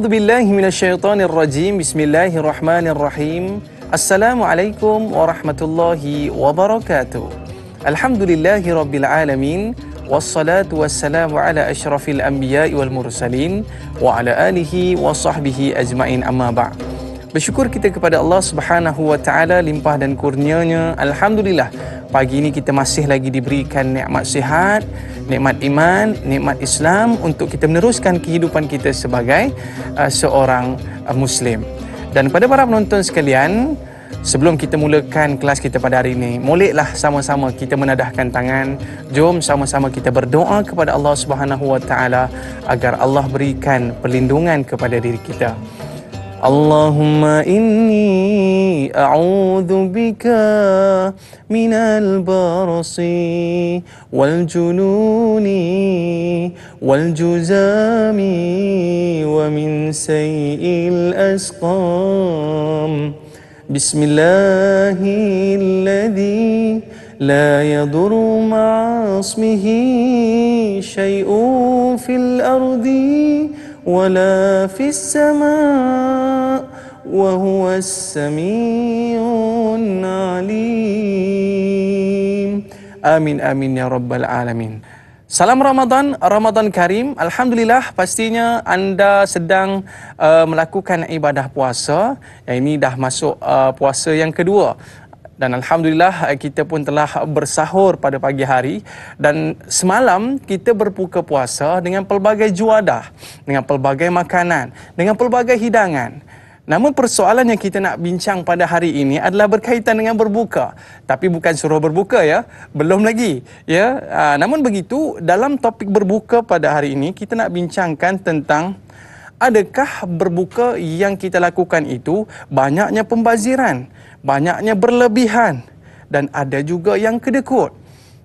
A'udzu billahi minasyaitonir rajim. Bismillahirrahmanirrahim. Assalamualaikum warahmatullahi wabarakatuh. Alhamdulillahi rabbil alamin. Wassalatu wassalamu ala asyrafil anbiya'i wal mursalin wa ala alihi wa sahbihi ajma'in, amma ba'd. Bersyukur kita kepada Allah Subhanahu wa taala limpah dan kurnianya. Alhamdulillah, pagi ini kita masih lagi diberikan nikmat sihat, nikmat iman, nikmat Islam untuk kita meneruskan kehidupan kita sebagai seorang Muslim. Dan kepada para penonton sekalian, sebelum kita mulakan kelas kita pada hari ini, moleklah sama-sama kita menadahkan tangan. Jom sama-sama kita berdoa kepada Allah Subhanahu wa taala agar Allah berikan perlindungan kepada diri kita. Allahumma inni a'udzu bika minal barasi wal jununi wal juzami wa min sayyi'il asqam. Bismillahilladzi la yadurru ma'a ismihi syai'un fil ardi wala fis sama' wa huwas sami'un alim. Amin amin ya rabbal alamin. Salam Ramadan, Ramadan Karim. Alhamdulillah, pastinya anda sedang melakukan ibadah puasa. Yang ini dah masuk puasa yang kedua. Dan Alhamdulillah kita pun telah bersahur pada pagi hari. Dan semalam kita berbuka puasa dengan pelbagai juadah, dengan pelbagai makanan, dengan pelbagai hidangan. Namun persoalan yang kita nak bincang pada hari ini adalah berkaitan dengan berbuka. Tapi bukan suruh berbuka ya, belum lagi ya. Namun begitu, dalam topik berbuka pada hari ini kita nak bincangkan tentang adakah berbuka yang kita lakukan itu banyaknya pembaziran, banyaknya berlebihan, dan ada juga yang kedekut.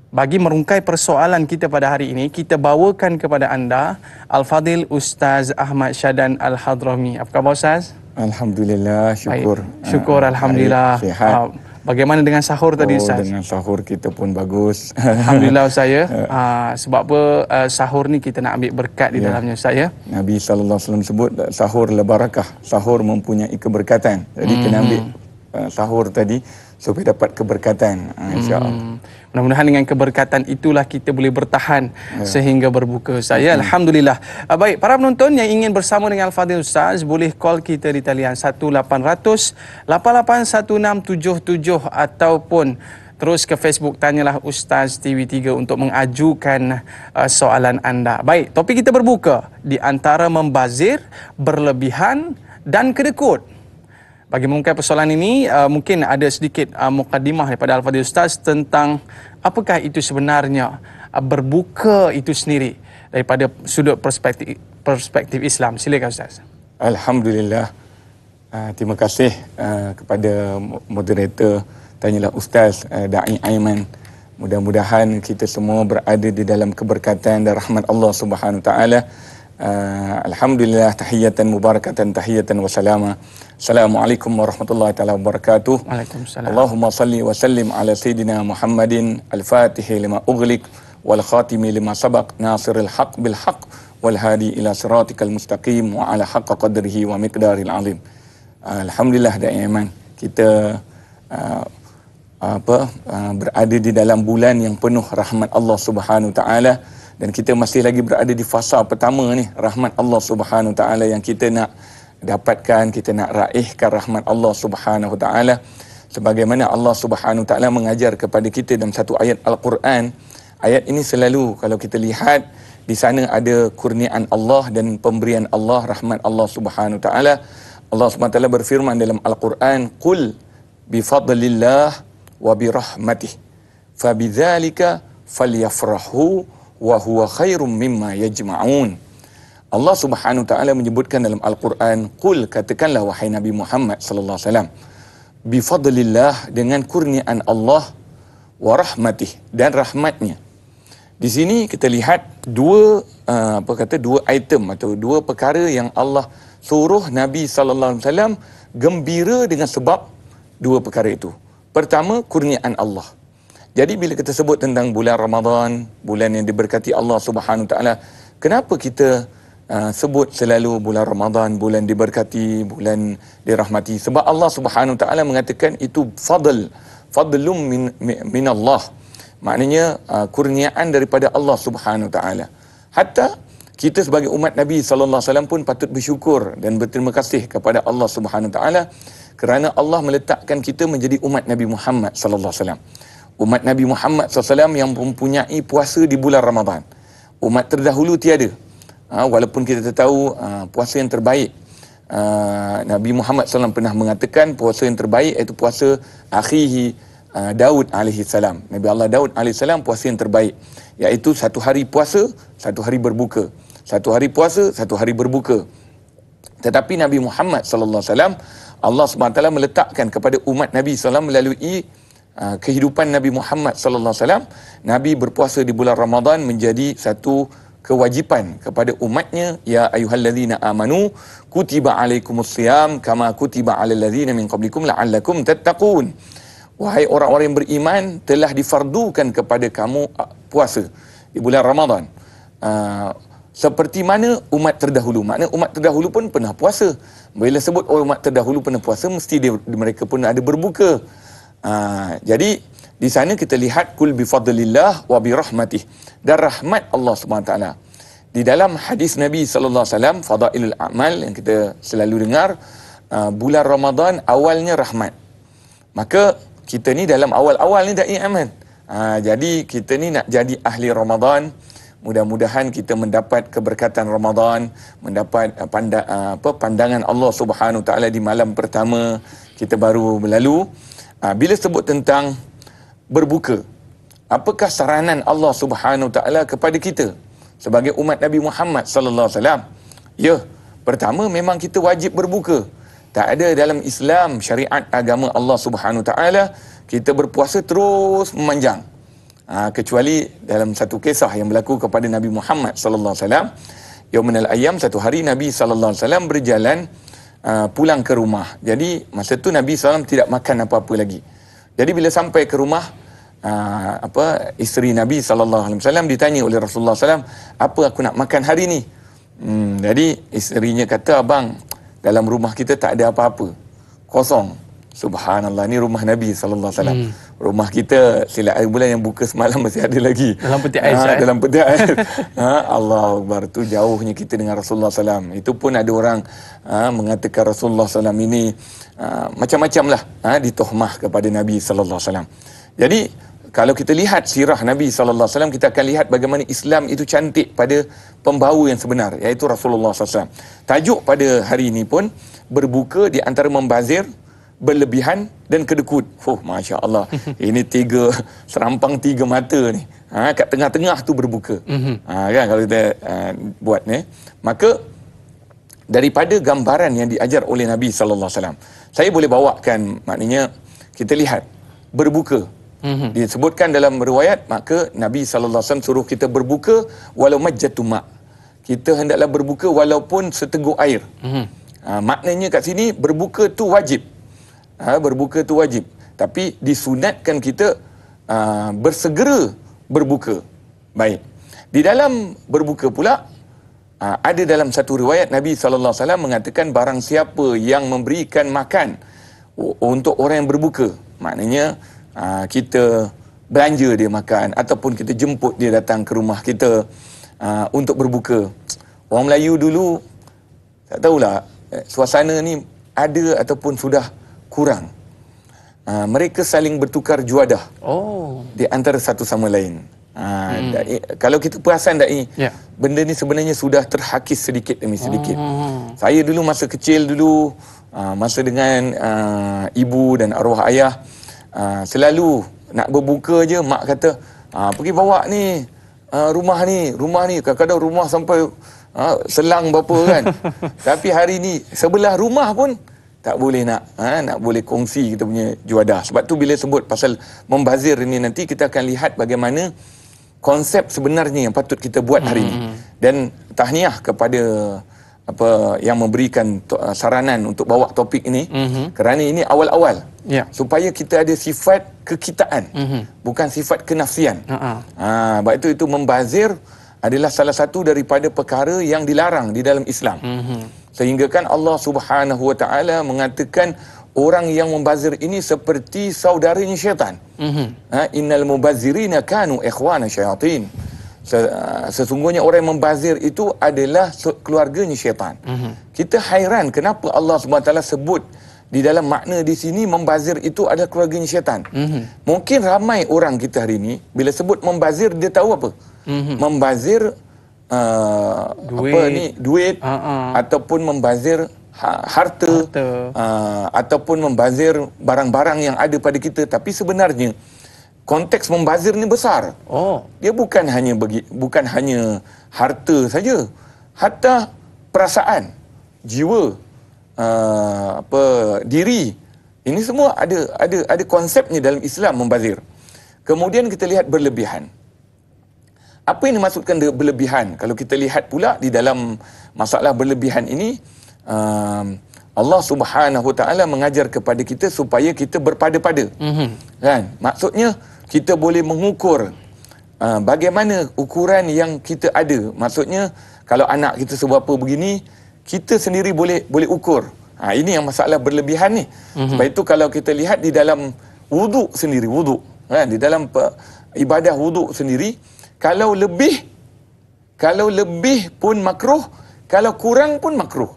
Bagi merungkai persoalan kita pada hari ini, kita bawakan kepada anda Al-Fadil Ustaz Ahmad Syadan Al-Hadrami. Apa khabar Ustaz? Alhamdulillah, syukur. Baik. Syukur Alhamdulillah. Sihat. Bagaimana dengan sahur tadi Ustaz? Dengan sahur kita pun bagus. Alhamdulillah saya. Sebab apa sahur ni kita nak ambil berkat di dalamnya saya. Nabi SAW sebut sahur la barakah. Sahur mempunyai keberkatan. Jadi kena ambil sahur tadi supaya dapat keberkatan, insya-Allah. Mudah-mudahan dengan keberkatan itulah kita boleh bertahan sehingga berbuka saya. Alhamdulillah. Baik, para penonton yang ingin bersama dengan Al-Fadil Ustaz, boleh call kita di talian 1-800-881677 ataupun terus ke Facebook Tanyalah Ustaz TV3 untuk mengajukan soalan anda. Baik, topik kita berbuka di antara membazir, berlebihan dan kedekut. Bagi mengungkap persoalan ini, mungkin ada sedikit mukadimah daripada Al-Fadil Ustaz tentang apakah itu sebenarnya berbuka itu sendiri daripada sudut perspektif Islam. Silakan Ustaz. Alhamdulillah. Terima kasih kepada moderator Tanyalah Ustaz Da'i Aiman. Mudah-mudahan kita semua berada di dalam keberkatan dan rahmat Allah Subhanahu Wa Taala. Alhamdulillah, tahiyatan mubarakatan, tahiyatan wa salama. Assalamualaikum warahmatullahi taala wabarakatuh. Waalaikumsalam. Allahumma salli wa sallim ala sayyidina Muhammadin al-Fatihi lima ughliq wal khatimi lima sabaq nasiril haq bil haq wal hadi ila siratikal mustaqim wa ala haqqa qadrihi wa miqdaril azim. Alhamdulillah daiman kita berada di dalam bulan yang penuh rahmat Allah Subhanahu taala. Dan kita masih lagi berada di fasa pertama ni, rahmat Allah Subhanahu Taala yang kita nak dapatkan, kita nak raihkan rahmat Allah Subhanahu Taala. Sebagaimana Allah Subhanahu Taala mengajar kepada kita dalam satu ayat Al-Quran. Ayat ini selalu kalau kita lihat di sana ada kurniaan Allah dan pemberian Allah, rahmat Allah Subhanahu Taala. Allah Subhanahu Taala berfirman dalam Al-Quran, "Qul bi fadlillah wa bi rahmatih, fabidzalika falyafrahu wa huwa khairum mimma yajma'un." Allah Subhanahu taala menyebutkan dalam Al-Quran, "Qul," katakanlah wahai Nabi Muhammad sallallahu alaihi wasallam, "bi fadlillah," dengan kurniaan Allah, "wa rahmatih," dan rahmatnya. Di sini kita lihat dua item atau dua perkara yang Allah suruh Nabi sallallahu alaihi wasallam gembira dengan sebab dua perkara itu. Pertama, kurniaan Allah. Jadi bila kita sebut tentang bulan Ramadan, bulan yang diberkati Allah Subhanahu taala, kenapa kita sebut selalu bulan Ramadan, bulan diberkati, bulan dirahmati. Sebab Allah Subhanahu Taala mengatakan itu fadlum min Allah. Maknanya kurniaan daripada Allah Subhanahu Taala. Hatta kita sebagai umat Nabi sallallahu alaihi wasallam pun patut bersyukur dan berterima kasih kepada Allah Subhanahu Taala kerana Allah meletakkan kita menjadi umat Nabi Muhammad sallallahu alaihi wasallam. Umat Nabi Muhammad sallallahu alaihi wasallam yang mempunyai puasa di bulan Ramadan. Umat terdahulu tiada. Walaupun kita tahu puasa yang terbaik, Nabi Muhammad SAW pernah mengatakan puasa yang terbaik iaitu puasa akhihi Daud alaihi salam. Nabi Allah Daud alaihi salam puasa yang terbaik, iaitu satu hari puasa, satu hari berbuka. Satu hari puasa, satu hari berbuka. Tetapi Nabi Muhammad SAW, Allah SWT meletakkan kepada umat Nabi SAW melalui kehidupan Nabi Muhammad SAW, Nabi berpuasa di bulan Ramadan menjadi satu kewajipan kepada umatnya. Ya ayyuhallazina amanu kutiba alaikumusiyam kama kutiba alal ladzina min qablikum la'allakum tattaqun. Wahai orang-orang yang beriman, telah difardukan kepada kamu puasa di bulan Ramadan seperti mana umat terdahulu. Maknanya umat terdahulu pun pernah puasa. Bila sebut umat terdahulu pernah puasa, mesti mereka pun ada berbuka. Jadi di sana kita lihat kul bi fadlillah wa bi rahmatih, dan rahmat Allah Subhanahu taala. Di dalam hadis Nabi sallallahu alaihi wasallam fadailul amal yang kita selalu dengar, bulan Ramadan awalnya rahmat. Maka kita ni dalam awal-awal ni dai amal. Jadi kita ni nak jadi ahli Ramadan, mudah-mudahan kita mendapat keberkatan Ramadan, mendapat pandangan Allah Subhanahu taala di malam pertama kita baru berlalu. Bila sebut tentang berbuka, apakah saranan Allah Subhanahu taala kepada kita sebagai umat Nabi Muhammad sallallahu alaihi wasallam? Ya, pertama memang kita wajib berbuka. Tak ada dalam Islam, syariat agama Allah Subhanahu taala kita berpuasa terus memanjang. Kecuali dalam satu kisah yang berlaku kepada Nabi Muhammad sallallahu alaihi wasallam. Yaumunal ayyam, satu hari Nabi sallallahu alaihi wasallam berjalan pulang ke rumah. Jadi masa tu Nabi SAW tidak makan apa-apa lagi. Jadi bila sampai ke rumah, isteri Nabi SAW ditanya oleh Rasulullah SAW, apa aku nak makan hari ni? Jadi isterinya kata, abang, dalam rumah kita tak ada apa-apa, kosong. Subhanallah, ni rumah Nabi SAW. Rumah kita silap air bulan yang buka semalam masih ada lagi. Dalam peti air. Dalam peti air. Allah Akbar, tu jauhnya kita dengan Rasulullah SAW. Itu pun ada orang mengatakan Rasulullah SAW ini macam-macam lah ditohmah kepada Nabi SAW. Jadi kalau kita lihat sirah Nabi SAW, kita akan lihat bagaimana Islam itu cantik pada pembawa yang sebenar, iaitu Rasulullah SAW. Tajuk pada hari ini pun berbuka di antara membazir, berlebihan dan kedekut. Masya Allah. Ini serampang tiga mata ni. Kat tengah-tengah tu berbuka. Kan kalau kita buat ni. Maka daripada gambaran yang diajar oleh Nabi sallallahu alaihi wasallam, saya boleh bawakan, maknanya kita lihat berbuka. Disebutkan dalam riwayat, maka Nabi sallallahu alaihi wasallam suruh kita berbuka walau majjatu ma'. Kita hendaklah berbuka walaupun seteguk air. Maknanya kat sini berbuka tu wajib. Berbuka tu wajib, tapi disunatkan kita bersegera berbuka. Baik. Di dalam berbuka pula, ada dalam satu riwayat Nabi sallallahu alaihi wasallam mengatakan, barang siapa yang memberikan makan untuk orang yang berbuka, maknanya kita belanja dia makan ataupun kita jemput dia datang ke rumah kita untuk berbuka. Orang Melayu dulu, tak tahulah suasana ni ada ataupun sudah kurang. Mereka saling bertukar juadah di antara satu sama lain. Kalau kita perasan tak ni, benda ni sebenarnya sudah terhakis sedikit demi sedikit. Saya dulu masa kecil dulu, masa dengan ibu dan arwah ayah, selalu nak berbuka je mak kata, pergi bawa ni rumah ni kadang-kadang rumah sampai selang berapa kan. Tapi hari ni sebelah rumah pun tak boleh nak boleh kongsi kita punya juadah. Sebab tu bila sebut pasal membazir ini, nanti kita akan lihat bagaimana konsep sebenarnya yang patut kita buat hari ini. Dan tahniah kepada yang memberikan saranan untuk bawa topik ini, kerana ini awal-awal supaya kita ada sifat kekitaan, bukan sifat kenafsian. Sebab itu membazir adalah salah satu daripada perkara yang dilarang di dalam Islam. Sehingga kan Allah Subhanahu Wa Taala mengatakan orang yang membazir ini seperti saudaranya syaitan. Innal mubazzirina kanu ikhwana syayatin. Sesungguhnya orang yang membazir itu adalah keluarganya syaitan. Kita hairan kenapa Allah Subhanahu Wa Taala sebut di dalam makna di sini membazir itu adalah keluarganya syaitan. Mungkin ramai orang kita hari ini bila sebut membazir dia tahu apa? Membazir duit ataupun membazir harta. Ataupun membazir barang-barang yang ada pada kita. Tapi sebenarnya konteks membazir ni besar. Dia bukan hanya harta saja, hatta perasaan, jiwa, diri. Ini semua ada konsepnya dalam Islam membazir. Kemudian kita lihat berlebihan. Apa yang dimaksudkan berlebihan? Kalau kita lihat pula di dalam masalah berlebihan ini, Allah Subhanahu Wa Taala mengajar kepada kita supaya kita berpada-pada. Kan? Maksudnya kita boleh mengukur bagaimana ukuran yang kita ada. Maksudnya kalau anak kita seberapa begini, kita sendiri boleh ukur. Ini yang masalah berlebihan ni. Sebab itu kalau kita lihat di dalam wuduk sendiri, kan? Di dalam ibadah wuduk sendiri, kalau lebih pun makruh, kalau kurang pun makruh.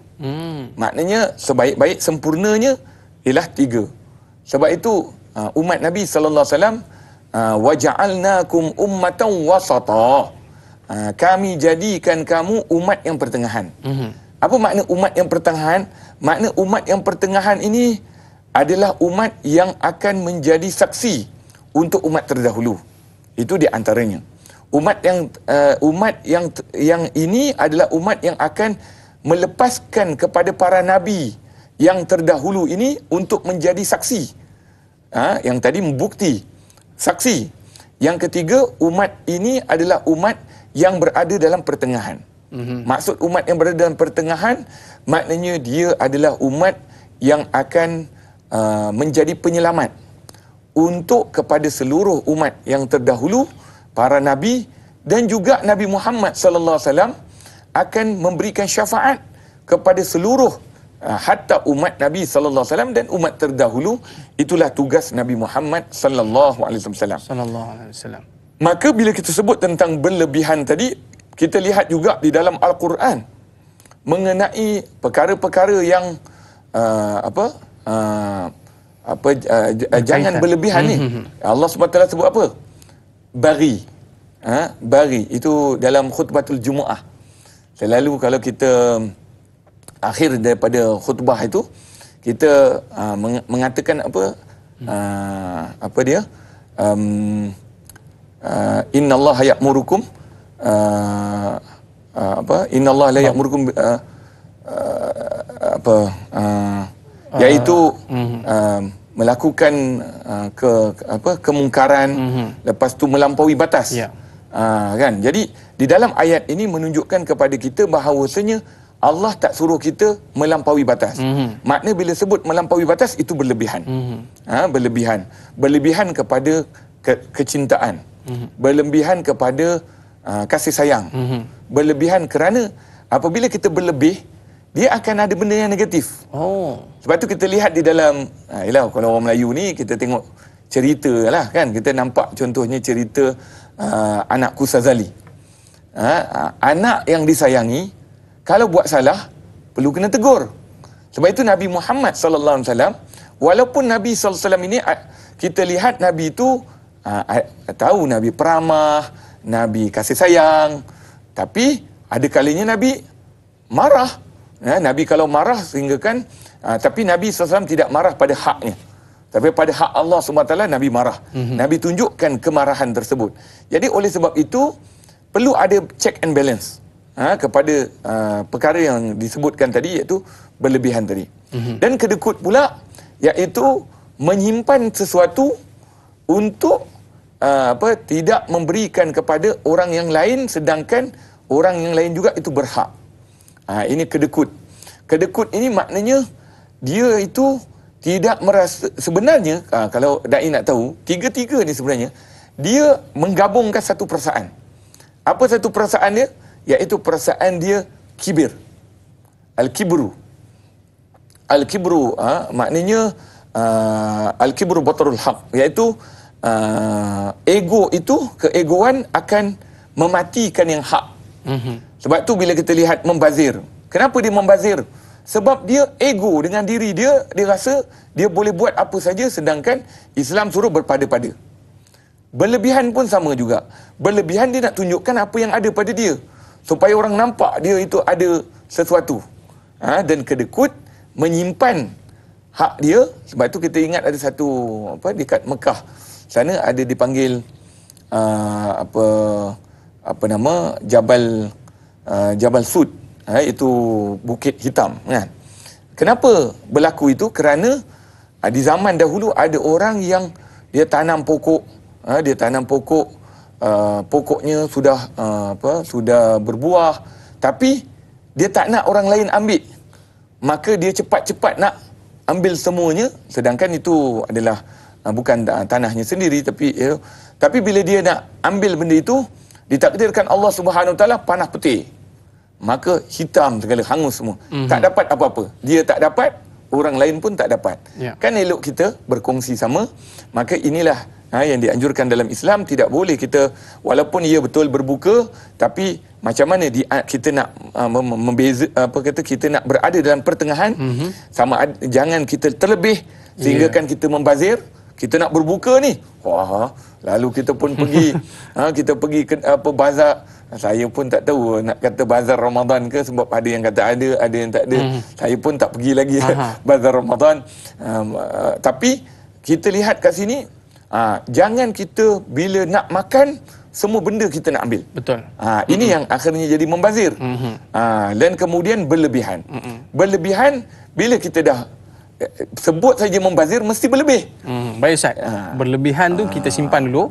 Maknanya sebaik-baik sempurnanya ialah 3. Sebab itu umat Nabi sallallahu alaihi wasallam waja'alnakum ummatan wasata. Kami jadikan kamu umat yang pertengahan. Apa makna umat yang pertengahan? Makna umat yang pertengahan ini adalah umat yang akan menjadi saksi untuk umat terdahulu. Itu di antaranya. Umat yang ini adalah umat yang akan melepaskan kepada para nabi yang terdahulu ini untuk menjadi saksi. Yang tadi membukti saksi. Yang ketiga, umat ini adalah umat yang berada dalam pertengahan. Maksud umat yang berada dalam pertengahan, maknanya dia adalah umat yang akan menjadi penyelamat untuk kepada seluruh umat yang terdahulu, para nabi, dan juga Nabi Muhammad sallallahu alaihi wasallam akan memberikan syafaat kepada seluruh hatta umat Nabi sallallahu alaihi wasallam dan umat terdahulu. Itulah tugas Nabi Muhammad sallallahu alaihi wasallam. Maka bila kita sebut tentang berlebihan tadi, kita lihat juga di dalam Al-Quran mengenai perkara-perkara yang jangan berlebihan ni. Allah SWT sebut apa? Bari. Bari itu dalam khutbatul Jumu'ah. Selalu kalau kita akhir daripada khutbah itu, kita mengatakan apa dia? Innallaha ya'murukum innallaha la ya'murukum iaitu melakukan kemungkaran, lepas tu melampaui batas. Kan? Jadi di dalam ayat ini menunjukkan kepada kita bahawasanya Allah tak suruh kita melampaui batas. Makna bila sebut melampaui batas itu berlebihan. Berlebihan kepada kecintaan. Berlebihan kepada kasih sayang. Berlebihan kerana apabila kita berlebih, dia akan ada benda yang negatif. Sebab tu kita lihat di dalam kalau orang Melayu ni kita tengok cerita lah kan, kita nampak contohnya cerita Anakku Sazali. Anak yang disayangi kalau buat salah perlu kena tegur. Sebab itu Nabi Muhammad sallallahu alaihi wasallam, walaupun Nabi sallallahu alaihi wasallam ini kita lihat Nabi itu tahu Nabi peramah, Nabi kasih sayang, tapi ada kalinya Nabi marah. Nabi kalau marah sehingga kan tapi Nabi SAW tidak marah pada haknya, tapi pada hak Allah SWT Nabi marah. Nabi tunjukkan kemarahan tersebut. Jadi oleh sebab itu perlu ada check and balance kepada perkara yang disebutkan tadi, iaitu berlebihan tadi. Dan kedekut pula, iaitu menyimpan sesuatu untuk tidak memberikan kepada orang yang lain, sedangkan orang yang lain juga itu berhak. Ini kedekut. Kedekut ini maknanya dia itu tidak merasa, sebenarnya kalau dai nak tahu, tiga-tiga ni sebenarnya dia menggabungkan satu perasaan. Apa satu perasaan dia? Iaitu perasaan dia kibir. Al-kibru. Al-kibru maknanya al-kibru batarul haq, iaitu ego itu, keegoan akan mematikan yang hak. Sebab tu bila kita lihat membazir, kenapa dia membazir? Sebab dia ego dengan diri dia, dia rasa dia boleh buat apa saja, sedangkan Islam suruh berpada-pada. Berlebihan pun sama juga. Berlebihan dia nak tunjukkan apa yang ada pada dia, supaya orang nampak dia itu ada sesuatu. Dan kedekut menyimpan hak dia. Sebab tu kita ingat ada satu dekat Mekah sana ada dipanggil apa nama Jabal Sud, itu bukit hitam kan. Kenapa berlaku itu? Kerana di zaman dahulu ada orang yang dia tanam pokok, pokoknya sudah berbuah, tapi dia tak nak orang lain ambil, maka dia cepat-cepat nak ambil semuanya, sedangkan itu adalah bukan tanahnya sendiri, tapi bila dia nak ambil benda itu, ditakdirkan Allah Subhanahu Wa Taala panah petir, maka hitam segala, hangus semua. Tak dapat apa-apa. Dia tak dapat, orang lain pun tak dapat. Kan elok kita berkongsi sama. Maka inilah yang dianjurkan dalam Islam. Tidak boleh kita, walaupun ia betul berbuka, tapi macam mana kita nak membeza, kita nak berada dalam pertengahan. Jangan kita terlebih sehingga kan kita membazir. Kita nak berbuka ni, lalu kita pun pergi kita pergi ke bazar. Saya pun tak tahu nak kata bazar Ramadan ke, sebab ada yang kata ada yang tak ada. Saya pun tak pergi lagi bazar Ramadan. Tapi kita lihat kat sini, jangan kita bila nak makan semua benda kita nak ambil. Betul. Ini yang akhirnya jadi membazir. Dan kemudian berlebihan. Berlebihan bila kita dah sebut saja membazir mesti berlebih. Baik Ustaz. Berlebihan tu kita simpan dulu.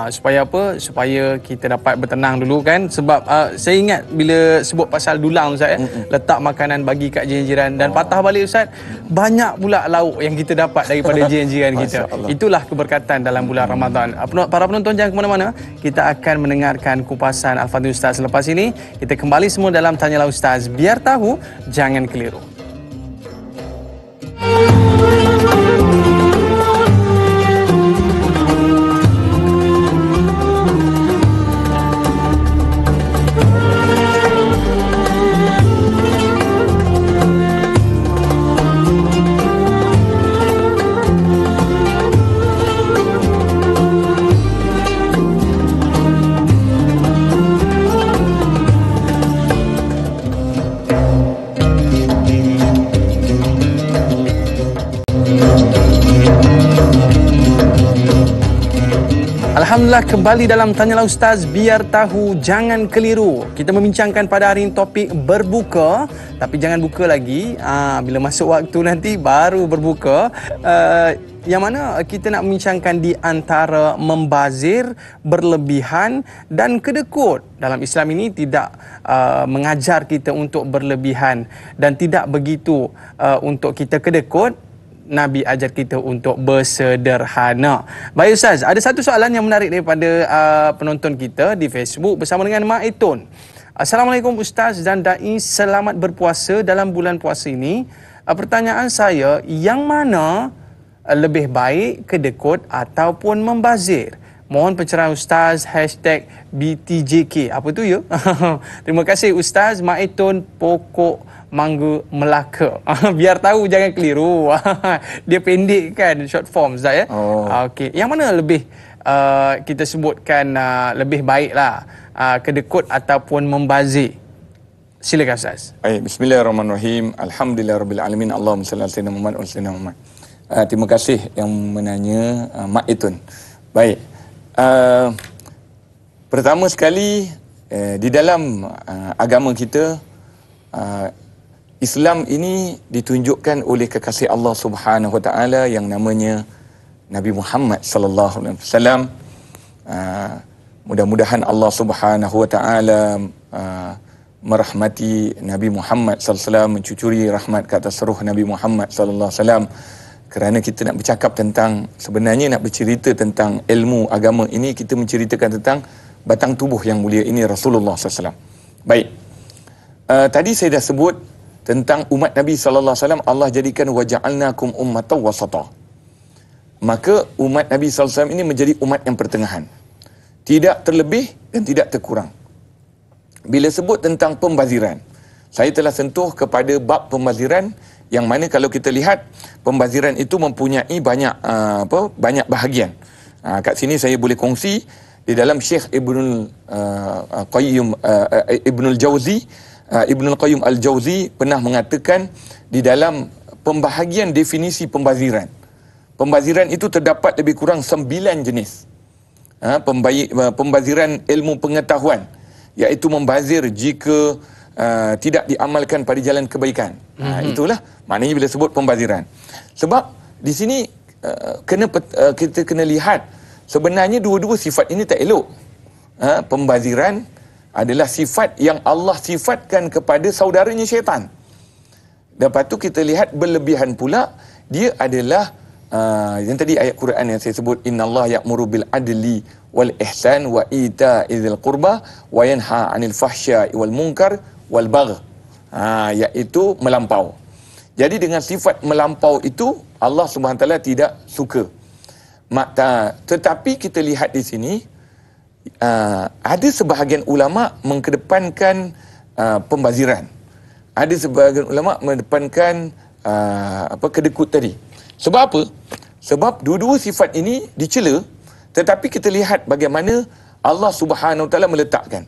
Supaya apa? Supaya kita dapat bertenang dulu kan. Sebab saya ingat bila sebut pasal dulang Ustaz, letak makanan bagi kat jiran-jiran dan patah balik Ustaz, banyak pula lauk yang kita dapat daripada jiran-jiran kita. Itulah keberkatan dalam bulan Ramadan. Para penonton jangan ke mana-mana. Kita akan mendengarkan kupasan Al-Fadhil Ustaz selepas ini. Kita kembali semua dalam Tanyalah Ustaz. Biar tahu, jangan keliru. Alhamdulillah, kembali dalam Tanyalah Ustaz, biar tahu jangan keliru. Kita membincangkan pada hari ini topik berbuka, tapi jangan buka lagi. Bila masuk waktu nanti baru berbuka. Yang mana kita nak membincangkan di antara membazir, berlebihan dan kedekut. Dalam Islam ini tidak mengajar kita untuk berlebihan dan tidak begitu untuk kita kedekut. Nabi ajar kita untuk bersederhana. Baik Ustaz, ada satu soalan yang menarik daripada penonton kita di Facebook bersama dengan Mak Etun. Assalamualaikum Ustaz dan Dai, selamat berpuasa dalam bulan puasa ini. Pertanyaan saya, yang mana lebih baik kedekut ataupun membazir? Mohon pencerahan Ustaz, #BTJK. Apa tu ya? Terima kasih Ustaz. Mak Etun, Pokok Mangga Melaka. Biar tahu jangan keliru. Dia pendek kan, short form Ustaz ya. Okey, yang mana lebih kita sebutkan lebih baiklah, kedekut ataupun membazir? Silakan Ustaz. Baik, bismillahirrahmanirrahim. Alhamdulillahirabbil alamin. Allahumma salli ala sayyidina Muhammad wa sayyidina Muhammad. Terima kasih yang menanya Mak Etun. Baik. Pertama sekali, di dalam agama kita, Islam ini ditunjukkan oleh kekasih Allah Subhanahu Wa Taala yang namanya Nabi Muhammad sallallahu alaihi wasallam. Mudah-mudahan Allah Subhanahu Wa Taala merahmati Nabi Muhammad sallallahu alaihi wasallam, mencucuri rahmat ke atas roh Nabi Muhammad sallallahu alaihi wasallam. Kerana kita nak bercakap tentang, sebenarnya nak bercerita tentang ilmu agama ini, kita menceritakan tentang batang tubuh yang mulia ini Rasulullah SAW. Baik. Tadi saya dah sebut tentang umat Nabi sallallahu alaihi wasallam, Allah jadikan waja'alnakum ummatan wasata. Maka umat Nabi sallallahu alaihi wasallam ini menjadi umat yang pertengahan. Tidak terlebih dan tidak terkurang. Bila sebut tentang pembaziran, saya telah sentuh kepada bab pembaziran yang mana kalau kita lihat pembaziran itu mempunyai banyak bahagian. Kat sini saya boleh kongsi di dalam Syekh Ibnul Qayyim Al-Jauzi pernah mengatakan di dalam pembahagian definisi pembaziran. Pembaziran itu terdapat lebih kurang 9 jenis. Pembaziran ilmu pengetahuan, iaitu membazir jika tidak diamalkan pada jalan kebaikan. Itulah maknanya bila sebut pembaziran. Sebab di sini kita kena lihat sebenarnya dua-dua sifat ini tak elok. Pembaziran adalah sifat yang Allah sifatkan kepada saudaranya syaitan. Lepas tu kita lihat berlebihan pula, dia adalah yang tadi ayat Quran yang saya sebut, innallaha ya'muru bil adli wal ihsan wa ita'izil qurba wa yanha 'anil fahsya'i wal munkar wal bagh. Iaitu melampau. Jadi dengan sifat melampau itu Allah Subhanahu taala tidak suka. Tetapi kita lihat di sini ada sebahagian ulama mengkedepankan pembaziran. Ada sebahagian ulama mengedepankan kedekut tadi. Sebab apa? Sebab dua-dua sifat ini dicela, tetapi kita lihat bagaimana Allah Subhanahu taala meletakkan.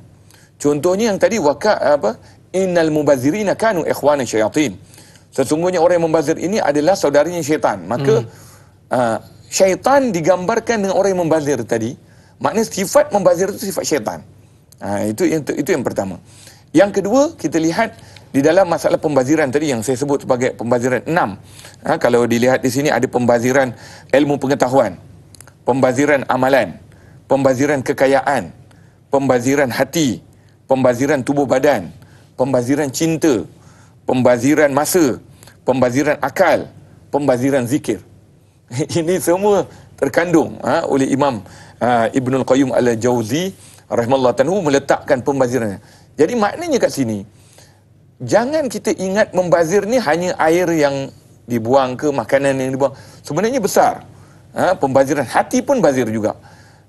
Contohnya yang tadi innal mubazirina kanu ikhwana syayatin. Sesungguhnya orang yang membazir ini adalah saudaranya syaitan. Maka syaitan digambarkan dengan orang yang membazir tadi. Maknanya sifat membazir itu sifat syaitan. Itu yang pertama. Yang kedua, kita lihat di dalam masalah pembaziran tadi yang saya sebut sebagai pembaziran 6. Kalau dilihat di sini ada pembaziran ilmu pengetahuan, pembaziran amalan, pembaziran kekayaan, pembaziran hati, pembaziran tubuh badan, pembaziran cinta, pembaziran masa, pembaziran akal, pembaziran zikir. Ini semua terkandung oleh Imam Ibnul Qayyim Al-Jauzi rahimahullah ta'ala meletakkan pembazirannya. Jadi maknanya kat sini, jangan kita ingat membazir ni hanya air yang dibuang ke makanan yang dibuang. Sebenarnya besar. Pembaziran hati pun bazir juga.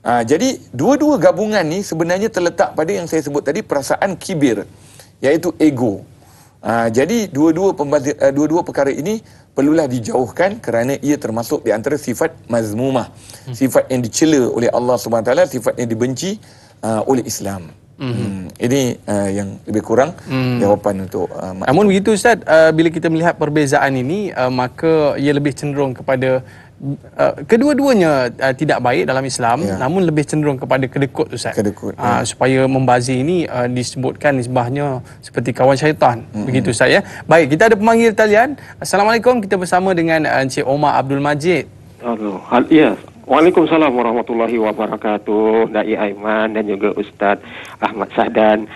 Jadi dua-dua gabungan ni sebenarnya terletak pada yang saya sebut tadi, perasaan kibir, iaitu ego. Jadi dua-dua perkara ini perlulah dijauhkan kerana ia termasuk di antara sifat mazmumah, sifat yang dicela oleh Allah SWT, sifat yang dibenci oleh Islam. Ini yang lebih kurang jawapan untuk namun begitu Ustaz, bila kita melihat perbezaan ini, maka ia lebih cenderung kepada kedua-duanya tidak baik dalam Islam, namun lebih cenderung kepada kedekut Ustaz. Supaya membazir ini disebutkan nisbahnya seperti kawan syaitan. Begitu Ustaz ya. Baik, kita ada pemanggil talian. Assalamualaikum, kita bersama dengan Encik Omar Abdul Majid. Ya. Waalaikumsalam warahmatullahi wabarakatuh. Dai Aiman dan juga Ustaz Ahmad Sahdan.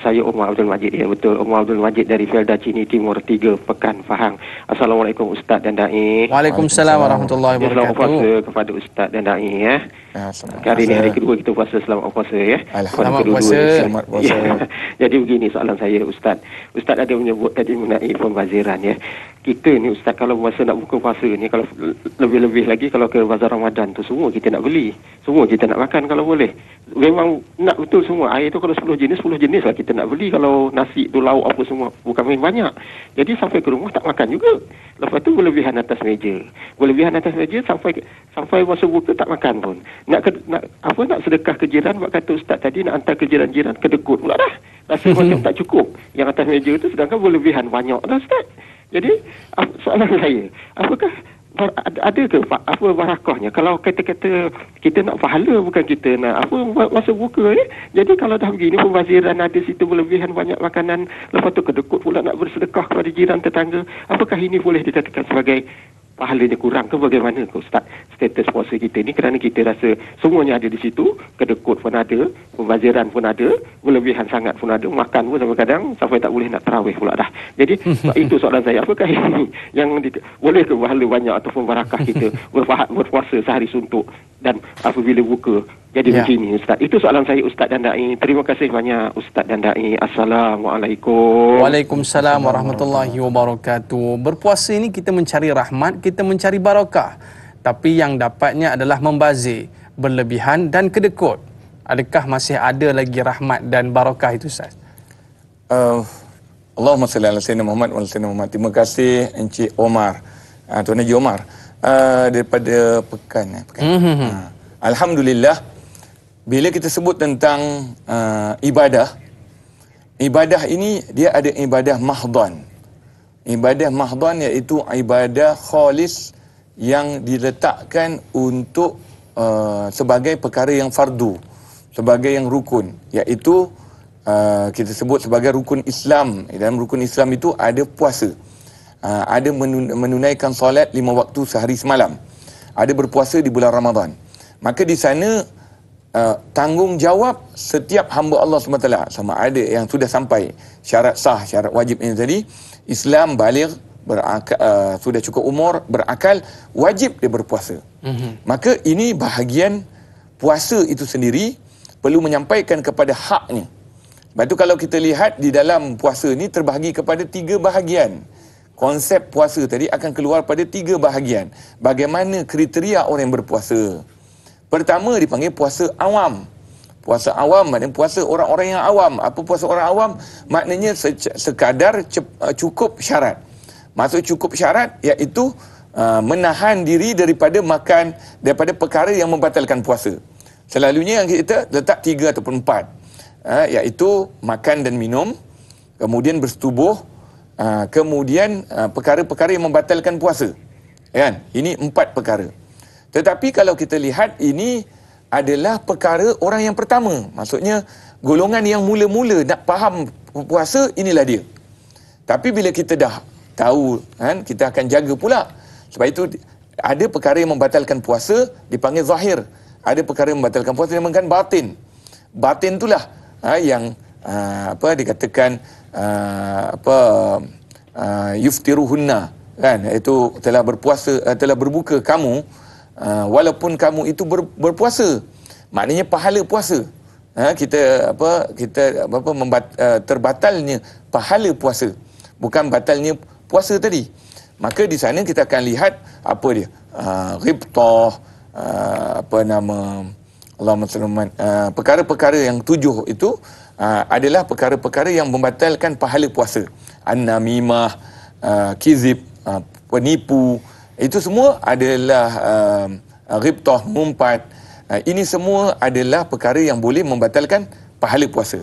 Saya Omar Abdul Majid, ya betul, Omar Abdul Majid dari Felda Cini Timur 3, Pekan Pahang. Assalamualaikum Ustaz dan Dai. Waalaikumsalam warahmatullahi wabarakatuh. Selamat puasa kepada Ustaz dan Dai ya. Hari ini hari kedua kita puasa, selamat puasa ya. Selamat puasa. Selamat puasa. Jadi begini soalan saya Ustaz. Ustaz ada menyebut tadi mengenai pembaziran ya. Kita ni Ustaz, kalau masa nak buka puasa ni, kalau lebih-lebih lagi kalau ke bazar Ramadan tu, semua kita nak beli, semua kita nak makan kalau boleh. Memang nak betul semua. Air tu kalau 10 jenis lah kita nak beli. Kalau nasi tu lauk apa semua, bukan main banyak. Jadi sampai ke rumah tak makan juga. Lepas tu berlebihan atas meja. Berlebihan atas meja sampai masa buka tak makan pun. Nak sedekah ke jiran, buat kata Ustaz tadi, nak hantar ke jiran-jiran, kedekut pula dah. Rasa macam tak cukup yang atas meja tu, sedangkan berlebihan banyak dah Ustaz. Jadi soalan saya, apakah ada ke apa barakahnya kalau kata-kata kita nak pahala, bukan kita nak apa masa buka ni. Jadi kalau dah begini pembaziran, ada situ berlebihan banyak makanan, lepas tu kedekut pula nak bersedekah kepada jiran tetangga, apakah ini boleh dikatakan sebagai pahalanya kurang ke bagaimana ke Ustaz status puasa kita ni? Kerana kita rasa semuanya ada di situ, kedekut pun ada, pembaziran pun ada, berlebihan sangat pun ada, makan pun kadang-kadang sampai tak boleh nak tarawih pula dah. Jadi itu soalan saya, apakah ini yang boleh ke pahala banyak ataupun barakah kita berpuasa sehari suntuk dan apabila buka. Jadi begini Ustaz. Itu soalan saya Ustaz dan Dai. Terima kasih banyak Ustaz dan Dai. Assalamualaikum. Waalaikumsalam warahmatullahi wabarakatuh. Berpuasa ini kita mencari rahmat, kita mencari barakah. Tapi yang dapatnya adalah membazir, berlebihan dan kedekut. Adakah masih ada lagi rahmat dan barakah itu Ustaz? Allahumma salli ala sayyidina Muhammad wa ala sayyidina Muhammad. Terima kasih Encik Omar, Tuan Haji Omar, daripada Pekan. Alhamdulillah, bila kita sebut tentang ibadah ini dia ada ibadah mahdhan. Ibadah mahdhan iaitu ibadah khalis yang diletakkan untuk sebagai perkara yang fardu, sebagai yang rukun, iaitu kita sebut sebagai rukun Islam. Dalam rukun Islam itu ada puasa, ada menunaikan solat 5 waktu sehari semalam, ada berpuasa di bulan Ramadan. Maka di sana tanggungjawab setiap hamba Allah SWT, sama ada yang sudah sampai syarat sah, syarat wajib ini tadi, Islam, baligh, sudah cukup umur, berakal, wajib dia berpuasa. Maka ini bahagian puasa itu sendiri perlu menyampaikan kepada haknya. Sebab itu kalau kita lihat di dalam puasa ni terbahagi kepada 3 bahagian. Konsep puasa tadi akan keluar pada 3 bahagian. Bagaimana kriteria orang yang berpuasa? Pertama dipanggil puasa awam. Puasa awam maknanya puasa orang-orang yang awam. Apa puasa orang awam? Maknanya sekadar cukup syarat. Maksud cukup syarat iaitu menahan diri daripada makan, daripada perkara yang membatalkan puasa. Selalunya yang kita letak 3 ataupun 4, iaitu makan dan minum, kemudian bersetubuh, kemudian perkara-perkara yang membatalkan puasa. Kan? Ini 4 perkara. Tetapi kalau kita lihat, ini adalah perkara orang yang pertama. Maksudnya golongan yang mula-mula nak faham puasa, inilah dia. Tapi bila kita dah tahu, kan, kita akan jaga pula. Sebab itu ada perkara yang membatalkan puasa dipanggil zahir. Ada perkara yang membatalkan puasa dinamakan batin. Batin itulah yang dikatakan yuftiruhunna, kan, iaitu telah berpuasa, telah berbuka kamu, walaupun kamu itu berpuasa. Maknanya pahala puasa. Terbatalnya pahala puasa, bukan batalnya puasa tadi. Maka di sana kita akan lihat apa dia, ghibtah, Allahumma salli perkara-perkara yang 7 itu adalah perkara-perkara yang membatalkan pahala puasa. An-namimah, kizib, penipu, itu semua adalah ghibtah, mumpat. Ini semua adalah perkara yang boleh membatalkan pahala puasa.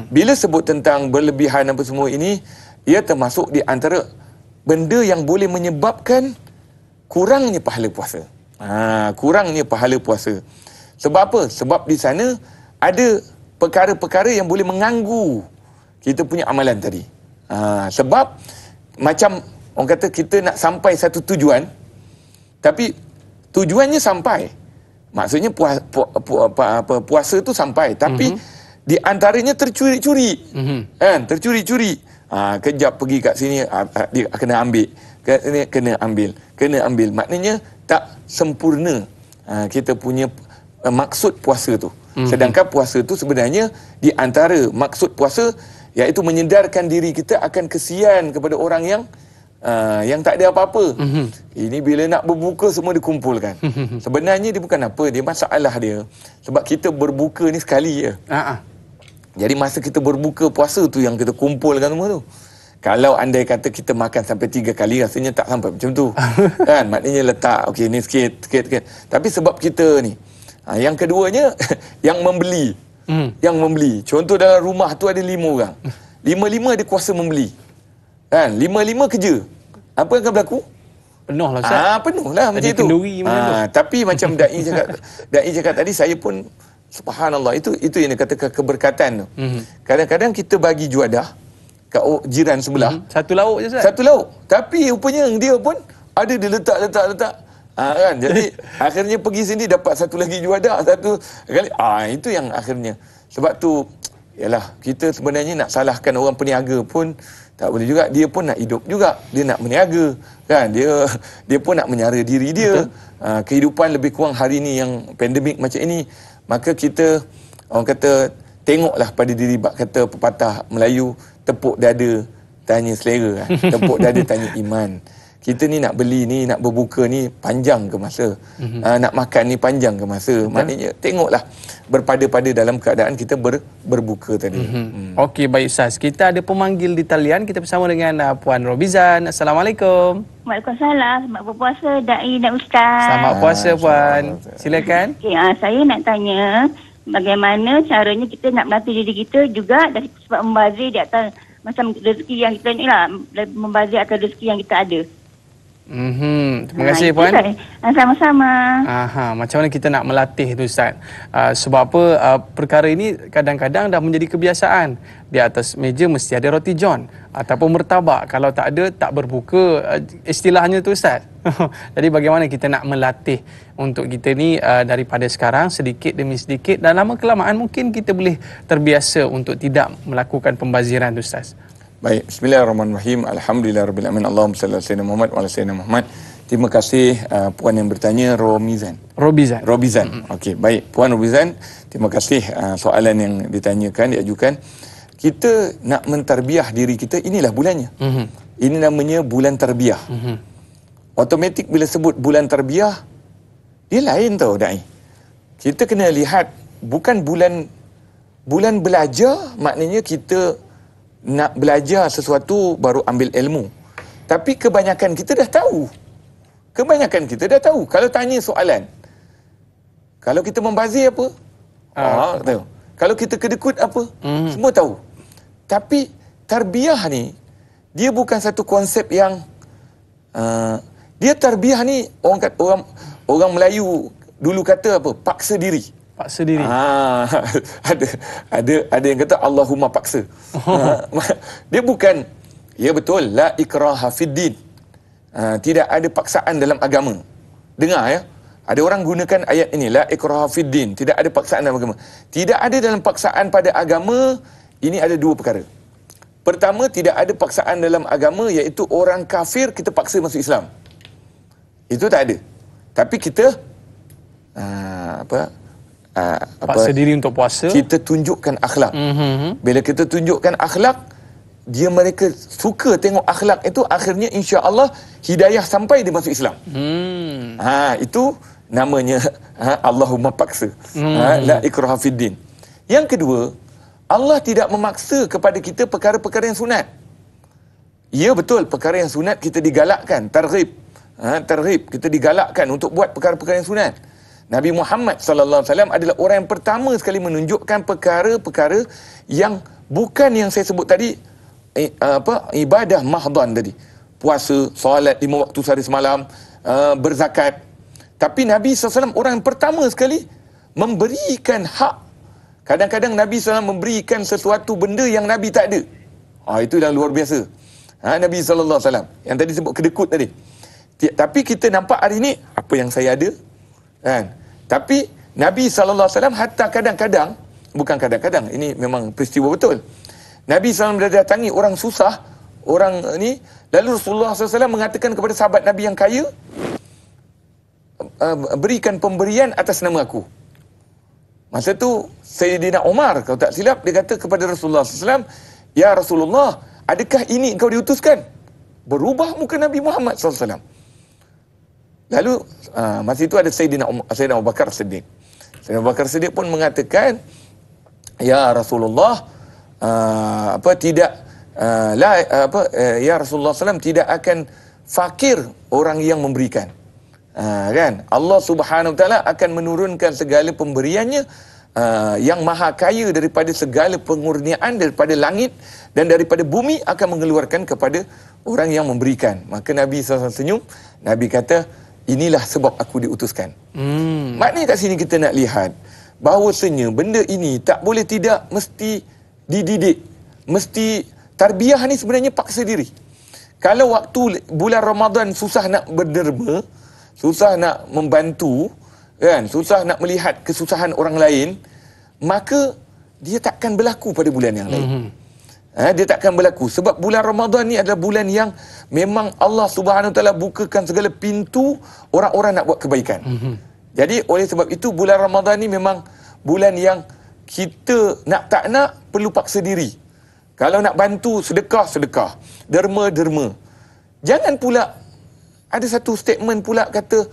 Bila sebut tentang berlebihan apa semua ini, ia termasuk di antara benda yang boleh menyebabkan kurangnya pahala puasa. Kurangnya pahala puasa. Sebab apa? Sebab di sana ada perkara-perkara yang boleh mengganggu kita punya amalan tadi. Sebab macam orang kata kita nak sampai satu tujuan, tapi tujuannya sampai. Maksudnya puasa tu sampai, tapi di antaranya tercuri-curi. Kan? Tercuri-curi. Kejap pergi kat sini, dia kena ambil. Kena ambil. Maknanya tak sempurna kita punya maksud puasa tu. Sedangkan puasa tu sebenarnya di antara maksud puasa iaitu menyedarkan diri kita akan kesian kepada orang yang tak ada apa-apa. Ini bila nak berbuka semua dikumpulkan. Sebenarnya dia bukan apa, dia masalah dia. Sebab kita berbuka ni sekali je. Jadi masa kita berbuka puasa tu yang kita kumpulkan semua tu. Kalau andai kata kita makan sampai 3 kali, rasanya tak sampai macam tu. Kan? Maknanya letak, okey ni sikit. Tapi sebab kita ni, yang keduanya, yang membeli. Yang membeli. Contoh dalam rumah tu ada 5 orang. 5-5 dia kuasa membeli. Kan? 5-5 kerja. Apa yang akan berlaku? Penuh lah Ustaz. Penuh lah macam tu. Tapi macam Dai cakap tadi, saya pun subhanallah, itu yang dikatakan keberkatan tu. Kadang-kadang kita bagi juadah kat jiran sebelah. Satu lauk je Ustaz. Satu lauk. Tapi rupanya dia pun ada dia letak. Kan? Jadi akhirnya pergi sini dapat satu lagi juadah, satu kali. Itu yang akhirnya. Sebab tu, yalah, kita sebenarnya nak salahkan orang peniaga pun Tak boleh juga. Dia pun nak hidup juga. Dia nak berniaga. Kan? Dia pun nak menyara diri dia. Kehidupan lebih kurang hari ni yang pandemik macam ini. Maka kita, orang kata, tengoklah pada diri. Kata pepatah Melayu, tepuk dada, tanya selera. Tepuk dada, tanya iman. Kita ni nak beli ni, nak berbuka ni panjang ke masa? Nak makan ni panjang ke masa? Maknanya tengoklah berpada-pada dalam keadaan kita berbuka tadi. Okey, baik Ustaz. Kita ada pemanggil di talian. Kita bersama dengan Puan Robizan. Assalamualaikum. Waalaikumsalam. Selamat berpuasa Dai dan Ustaz. Selamat puasa Puan. Silakan. Okay, saya nak tanya bagaimana caranya kita nak melatih diri kita juga dari sebab membazir di atas macam rezeki yang kita ni lah, membazir atas rezeki yang kita ada. Terima kasih Puan. Sama-sama. Macam mana kita nak melatih tu Ustaz? Sebab apa perkara ini kadang-kadang dah menjadi kebiasaan. Di atas meja mesti ada roti john ataupun martabak. Kalau tak ada, tak berbuka, istilahnya tu Ustaz. Jadi bagaimana kita nak melatih untuk kita ni daripada sekarang sedikit demi sedikit, dan lama kelamaan mungkin kita boleh terbiasa untuk tidak melakukan pembaziran tu Ustaz. Baik, bismillahirrahmanirrahim. Alhamdulillahirabbil alamin. Allahumma salli ala sayyidina Muhammad wa ala sayyidina Muhammad. Terima kasih puan yang bertanya, Robizan. Okey, baik Puan Robizan, terima kasih soalan yang ditanyakan, diajukan. Kita nak mentarbiah diri kita, inilah bulannya. Ini namanya bulan tarbiah. Automatik bila sebut bulan tarbiah, dia lain tau Dai. Kita kena lihat bukan bulan belajar, maknanya kita nak belajar sesuatu baru ambil ilmu. Tapi kebanyakan kita dah tahu. Kalau tanya soalan, kalau kita membazir apa? Tahu. Kalau kita kedekut apa? Semua tahu. Tapi tarbiyah ni, dia bukan satu konsep yang dia tarbiyah ni orang Melayu dulu kata apa? Paksa diri. Ada yang kata Allahumma paksa. Dia bukan, ya betul, la ikraha fiddin. Tidak ada paksaan dalam agama. Dengar ya. Ada orang gunakan ayat ini, la ikraha fiddin, tidak ada paksaan dalam agama. Tidak ada dalam paksaan pada agama. Ini ada dua perkara. Pertama, tidak ada paksaan dalam agama, iaitu orang kafir kita paksa masuk Islam. Itu tak ada. Tapi kita paksa diri untuk puasa. Kita tunjukkan akhlak. Bila kita tunjukkan akhlak, mereka suka tengok akhlak itu, akhirnya insya-Allah hidayah sampai dia masuk Islam. Itu namanya Allahumma paksa. La ikraha fiddin. Yang kedua, Allah tidak memaksa kepada kita perkara-perkara yang sunat. Ya betul, perkara yang sunat kita digalakkan, targhib. Targhib, kita digalakkan untuk buat perkara-perkara yang sunat. Nabi Muhammad sallallahu alaihi wasallam adalah orang yang pertama sekali menunjukkan perkara-perkara yang bukan yang saya sebut tadi, ibadah mahdan tadi. Puasa, solat 5 waktu sehari semalam, berzakat. Tapi Nabi SAW orang yang pertama sekali memberikan hak. Kadang-kadang Nabi SAW memberikan sesuatu benda yang Nabi tak ada. Itu yang luar biasa. Nabi SAW yang tadi sebut kedekut tadi. Tapi kita nampak hari ini apa yang saya ada, kan? Tapi Nabi SAW hatta kadang-kadang, bukan kadang-kadang, ini memang peristiwa betul. Nabi SAW mendatangi orang susah, orang ni, lalu Rasulullah SAW mengatakan kepada sahabat Nabi yang kaya, berikan pemberian atas nama aku. Masa tu Sayyidina Umar, kalau tak silap, dia kata kepada Rasulullah SAW, ya Rasulullah, adakah ini engkau diutuskan? Berubah muka Nabi Muhammad SAW. Lalu masa itu ada Sayyidina Abu Bakar Siddiq. Sayyidina Abu Bakar Siddiq pun mengatakan, ya Rasulullah, ya Rasulullah SAW, tidak akan fakir orang yang memberikan. Kan? Allah Subhanahu Wa Taala akan menurunkan segala pemberiannya yang maha kaya daripada segala pengurniaan daripada langit dan daripada bumi, akan mengeluarkan kepada orang yang memberikan. Maka Nabi SAW senyum. Nabi kata, inilah sebab aku diutuskan. Maknanya kat sini kita nak lihat bahawasanya benda ini tak boleh tidak mesti dididik. Mesti tarbiyah ni sebenarnya paksa diri. Kalau waktu bulan Ramadan susah nak berderma, susah nak membantu, kan, susah nak melihat kesusahan orang lain, maka dia takkan berlaku pada bulan yang lain. Dia takkan berlaku. Sebab bulan Ramadan ni adalah bulan yang memang Allah Subhanahu Wa Taala bukakan segala pintu orang-orang nak buat kebaikan. Jadi oleh sebab itu bulan Ramadan ni memang bulan yang kita nak tak nak perlu paksa diri. Kalau nak bantu, sedekah, sedekah. Derma, derma. Jangan pula ada satu statement pula kata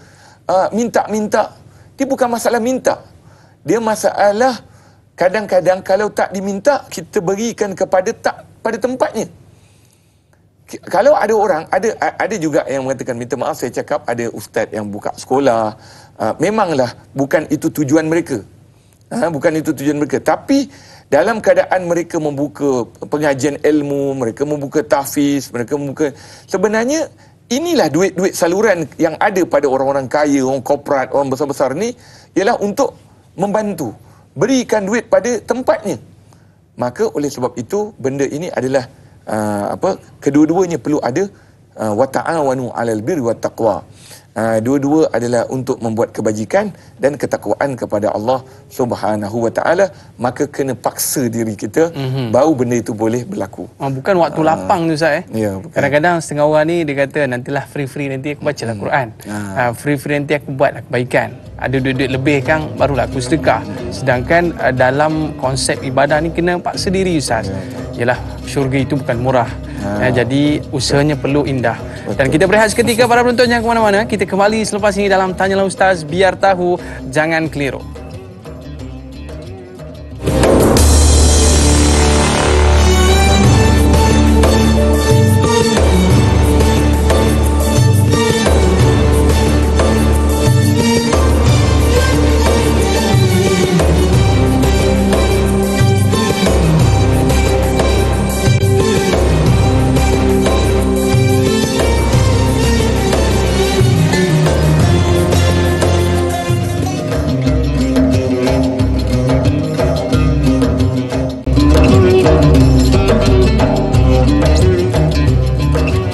minta-minta. Dia bukan masalah minta. Dia masalah kadang-kadang kalau tak diminta, kita berikan kepada tak pada tempatnya. Kalau ada orang, ada juga yang mengatakan, minta maaf saya cakap, ada ustaz yang buka sekolah. Memanglah bukan itu tujuan mereka. Bukan itu tujuan mereka. Tapi dalam keadaan mereka membuka pengajian ilmu, mereka membuka tahfiz, mereka membuka, sebenarnya inilah duit-duit saluran yang ada pada orang-orang kaya, orang korporat, orang besar-besar ni, ialah untuk membantu. Berikan duit pada tempatnya. Maka oleh sebab itu benda ini adalah kedua-duanya perlu ada wa ta'awanu 'alal birri wat taqwa. Dua-dua adalah untuk membuat kebajikan dan ketakwaan kepada Allah Subhanahu Wa Taala. Maka kena paksa diri kita, baru benda itu boleh berlaku. Bukan waktu lapang tu Ustaz. Ya, kadang-kadang setengah orang ni dia kata, nantilah free-free nanti aku bacalah Quran. Free-free nanti aku buat kebaikan. Ada duit-duit lebih kan, barulah aku sedekah. Sedangkan dalam konsep ibadah ni kena paksa diri Ustaz. Yalah, syurga itu bukan murah. Jadi usahanya perlu indah. Betul. Dan kita berehat seketika para penonton, jangan ke mana-mana. Kita kembali selepas ini dalam Tanyalah Ustaz, biar tahu, jangan keliru.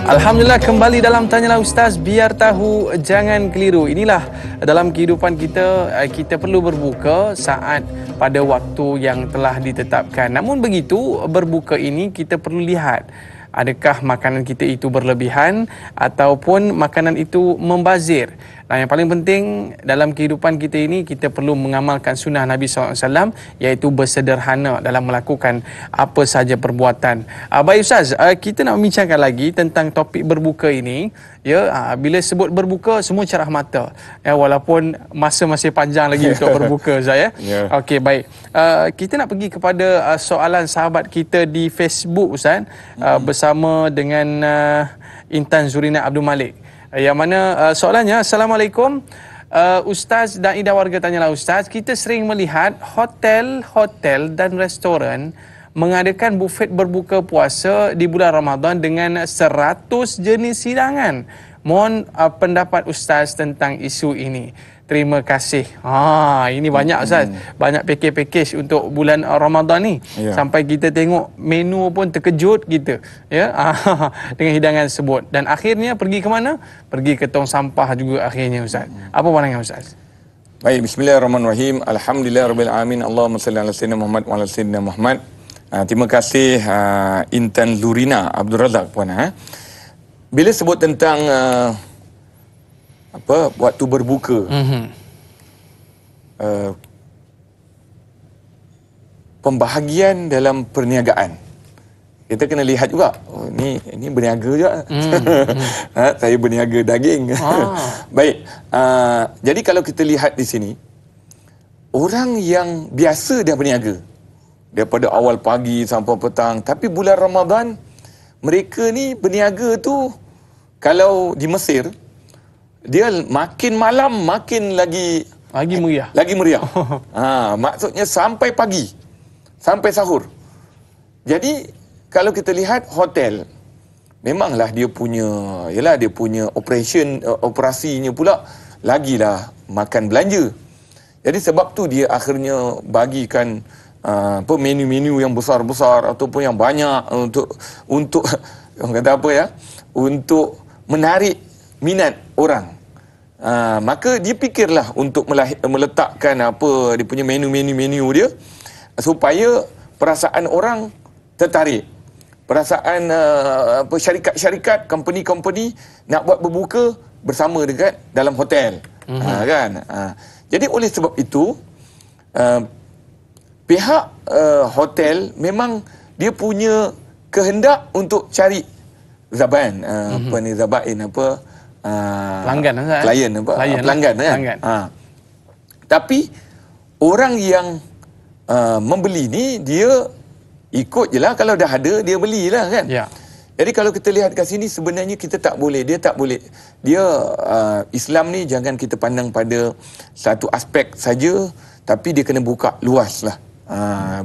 Alhamdulillah, kembali dalam Tanyalah Ustaz, biar tahu, jangan keliru. Inilah dalam kehidupan kita, kita perlu berbuka saat pada waktu yang telah ditetapkan. Namun begitu, berbuka ini kita perlu lihat, adakah makanan kita itu berlebihan ataupun makanan itu membazir. Nah, yang paling penting dalam kehidupan kita ini, kita perlu mengamalkan sunnah Nabi SAW, iaitu bersederhana dalam melakukan apa sahaja perbuatan. Baik Ustaz, kita nak membincangkan lagi tentang topik berbuka ini. Ya, bila sebut berbuka, semua cerah mata. Ya, walaupun masa masih panjang lagi untuk berbuka Ustaz. Ya. Okey, baik. Kita nak pergi kepada soalan sahabat kita di Facebook Ustaz, bersama dengan Intan Zurina Abdul Malik. Yang mana soalannya, Assalamualaikum Ustaz dan Ida warga Tanyalah Ustaz, kita sering melihat hotel-hotel dan restoran mengadakan bufet berbuka puasa di bulan Ramadan dengan 100 jenis hidangan. Mohon pendapat Ustaz tentang isu ini. Terima kasih. Ini banyak Ustaz. Banyak pakej-pakej untuk bulan Ramadan ni. Ya. Sampai kita tengok menu pun terkejut kita. Ya, dengan hidangan tersebut. Dan akhirnya pergi ke mana? Pergi ke tong sampah juga akhirnya Ustaz. Apa pandangan Ustaz? Baik, bismillahirrahmanirrahim. Alhamdulillahirabbil alamin. Allahumma salli ala sayyidina Muhammad wa ala sayyidina Muhammad. Terima kasih Intan Zurina Abdul Razak puan. Bila sebut tentang waktu berbuka, pembahagian dalam perniagaan, kita kena lihat juga, ini berniaga juga. Saya berniaga daging. Baik, jadi kalau kita lihat di sini, orang yang biasa dah berniaga daripada awal pagi sampai petang, tapi bulan Ramadan mereka ni berniaga tu, kalau di Mesir, dia makin malam makin lagi meriah. Lagi meriah. Maksudnya sampai pagi, sampai sahur. Jadi kalau kita lihat hotel, memanglah dia punya operasinya pula lagilah makan belanja. Jadi sebab tu dia akhirnya bagikan menu-menu yang besar-besar ataupun yang banyak untuk orang kata untuk menarik minat orang. Maka dia fikirlah untuk meletakkan dia punya menu dia supaya perasaan orang tertarik. perasaan syarikat-syarikat, company-company nak buat berbuka bersama dekat dalam hotel. Kan? Jadi oleh sebab itu pihak hotel memang dia punya kehendak untuk cari zabain, pelanggan, klien, pelanggan kan. Tapi orang yang membeli ni dia ikut je lah, kalau dah ada dia belilah kan. Ya. Jadi kalau kita lihat kat sini sebenarnya kita tak boleh, Islam ni jangan kita pandang pada satu aspek saja, tapi dia kena buka luas lah.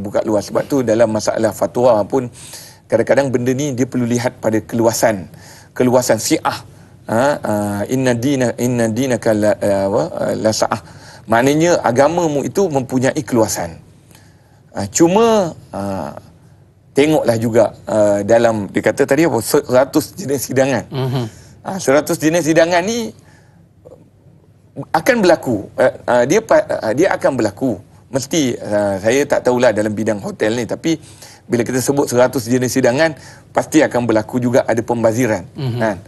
Buka luas. Sebab tu dalam masalah fatwa pun kadang-kadang benda ni dia perlu lihat pada keluasan syiah. Inna dinaka la sa'ah. Maknanya agamamu itu mempunyai keluasan. Cuma tengoklah juga dalam, dia kata tadi apa, 100 jenis hidangan. 100 jenis hidangan ni akan berlaku. Dia akan berlaku. Mesti, saya tak tahulah dalam bidang hotel ni, tapi bila kita sebut 100 jenis hidangan, pasti akan berlaku juga ada pembaziran. Kan?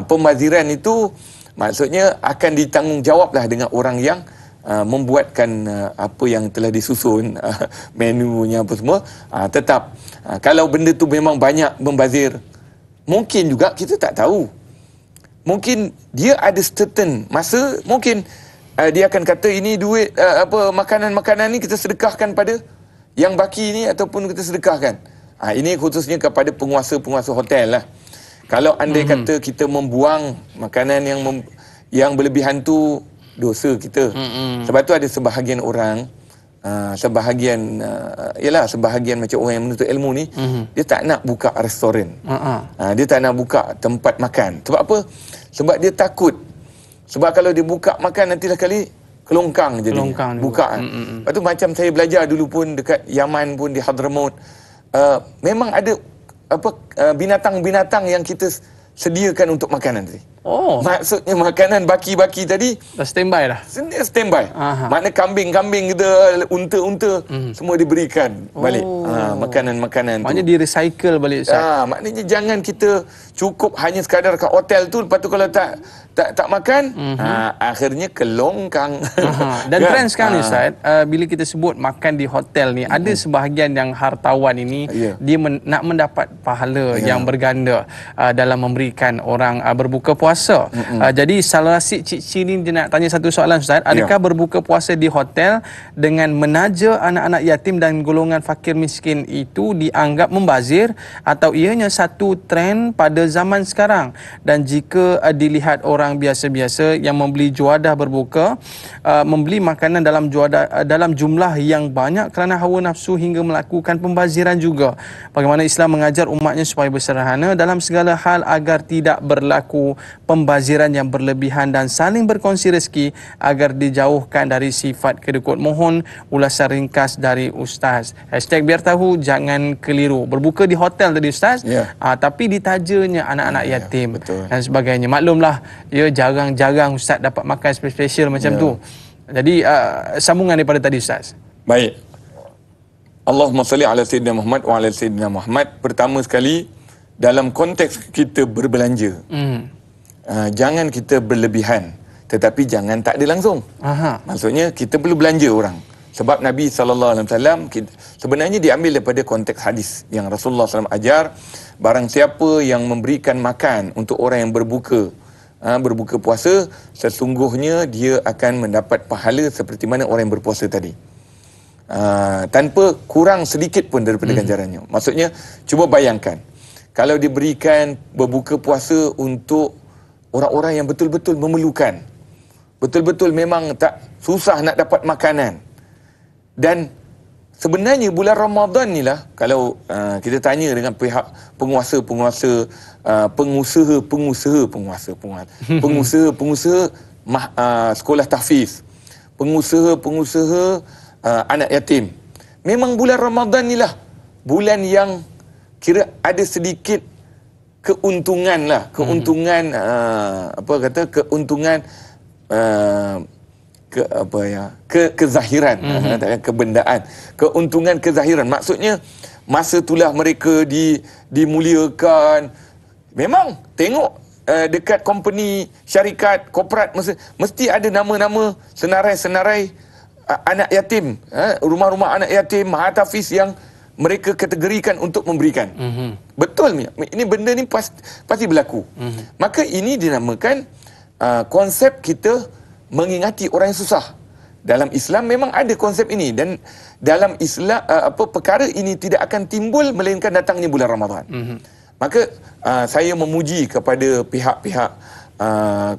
Pembaziran itu maksudnya akan ditanggungjawablah dengan orang yang membuatkan apa yang telah disusun, menunya apa semua. Tetap kalau benda tu memang banyak membazir, mungkin juga kita tak tahu. Mungkin dia ada certain masa, mungkin dia akan kata ini duit makanan-makanan ni kita sedekahkan pada yang baki ni, ataupun kita sedekahkan. Ini khususnya kepada penguasa-penguasa hotel lah. Kalau andai kata kita membuang makanan yang berlebihan tu, dosa kita. Sebab tu ada sebahagian orang, sebahagian macam orang yang menuntut ilmu ni, dia tak nak buka restoran. Dia tak nak buka tempat makan. Sebab apa? Sebab dia takut. Sebab kalau dia buka makan, nantilah kali kelongkang jadi. Buka. Lepas tu macam saya belajar dulu pun dekat Yaman pun, di Hadramaut. Memang ada binatang-binatang yang kita sediakan untuk makanan tadi. Maksudnya makanan baki-baki tadi dah standby dah. Standby. Makna kambing-kambing kita, unta-unta, semua diberikan balik. Makanan-makanan tu. Maknanya di-recycle balik, Ustaz. Maknanya jangan kita cukup hanya sekadar kat hotel tu, lepas tu kalau tak makan, akhirnya kelongkang. Dan trend sekarang ni, Ustaz, bila kita sebut makan di hotel ni, ada sebahagian yang hartawan ini, dia nak mendapat pahala yang berganda dalam memberikan orang berbuka puasa. Jadi salah si Cik Cini dia nak tanya satu soalan, Ustaz. Adakah berbuka puasa di hotel dengan menaja anak-anak yatim dan golongan fakir miskin itu dianggap membazir, atau ianya satu trend pada zaman sekarang? Dan jika dilihat orang biasa-biasa yang membeli juadah berbuka, membeli makanan dalam jumlah yang banyak kerana hawa nafsu hingga melakukan pembaziran juga, bagaimana Islam mengajar umatnya supaya bersederhana dalam segala hal agar tidak berlaku pembaziran yang berlebihan dan saling berkongsi rezeki agar dijauhkan dari sifat kedekut. Mohon ulasan ringkas dari Ustaz. #biar tahu, jangan keliru. Berbuka di hotel tadi, Ustaz, tapi ditajanya anak-anak yatim dan sebagainya. Maklumlah, jarang-jarang Ustaz dapat makan spesial macam tu. Jadi sambungan daripada tadi, Ustaz. Baik. Allahumma salli ala Sayyidina Muhammad wa ala Sayyidina Muhammad. Pertama sekali, dalam konteks kita berbelanja, jangan kita berlebihan, tetapi jangan tak ada langsung. Maksudnya kita perlu belanja orang. Sebab Nabi SAW sebenarnya diambil daripada konteks hadis yang Rasulullah SAW ajar, barang siapa yang memberikan makan untuk orang yang berbuka puasa, sesungguhnya dia akan mendapat pahala seperti mana orang yang berpuasa tadi, tanpa kurang sedikit pun daripada ganjarannya. Maksudnya, cuba bayangkan kalau diberikan berbuka puasa untuk orang-orang yang betul-betul memerlukan, betul-betul memang tak susah nak dapat makanan. Dan sebenarnya bulan Ramadan ni lah, kalau kita tanya dengan pihak pengusaha sekolah tahfiz, pengusaha anak yatim, memang bulan Ramadan ni lah bulan yang kira ada sedikit keuntungan lah, keuntungan kezahiran, kebendaan, keuntungan kezahiran. Maksudnya masa itulah mereka dimuliakan. Memang tengok dekat company, syarikat, korporat mesti ada nama-nama senarai-senarai anak yatim, rumah-rumah anak yatim, mahatafiz yang mereka kategorikan untuk memberikan. Betul ni. Ini benda ni pasti berlaku. Maka ini dinamakan konsep kita mengingati orang yang susah. Dalam Islam memang ada konsep ini, dan dalam Islam perkara ini tidak akan timbul melainkan datangnya bulan Ramadan. Maka saya memuji kepada pihak-pihak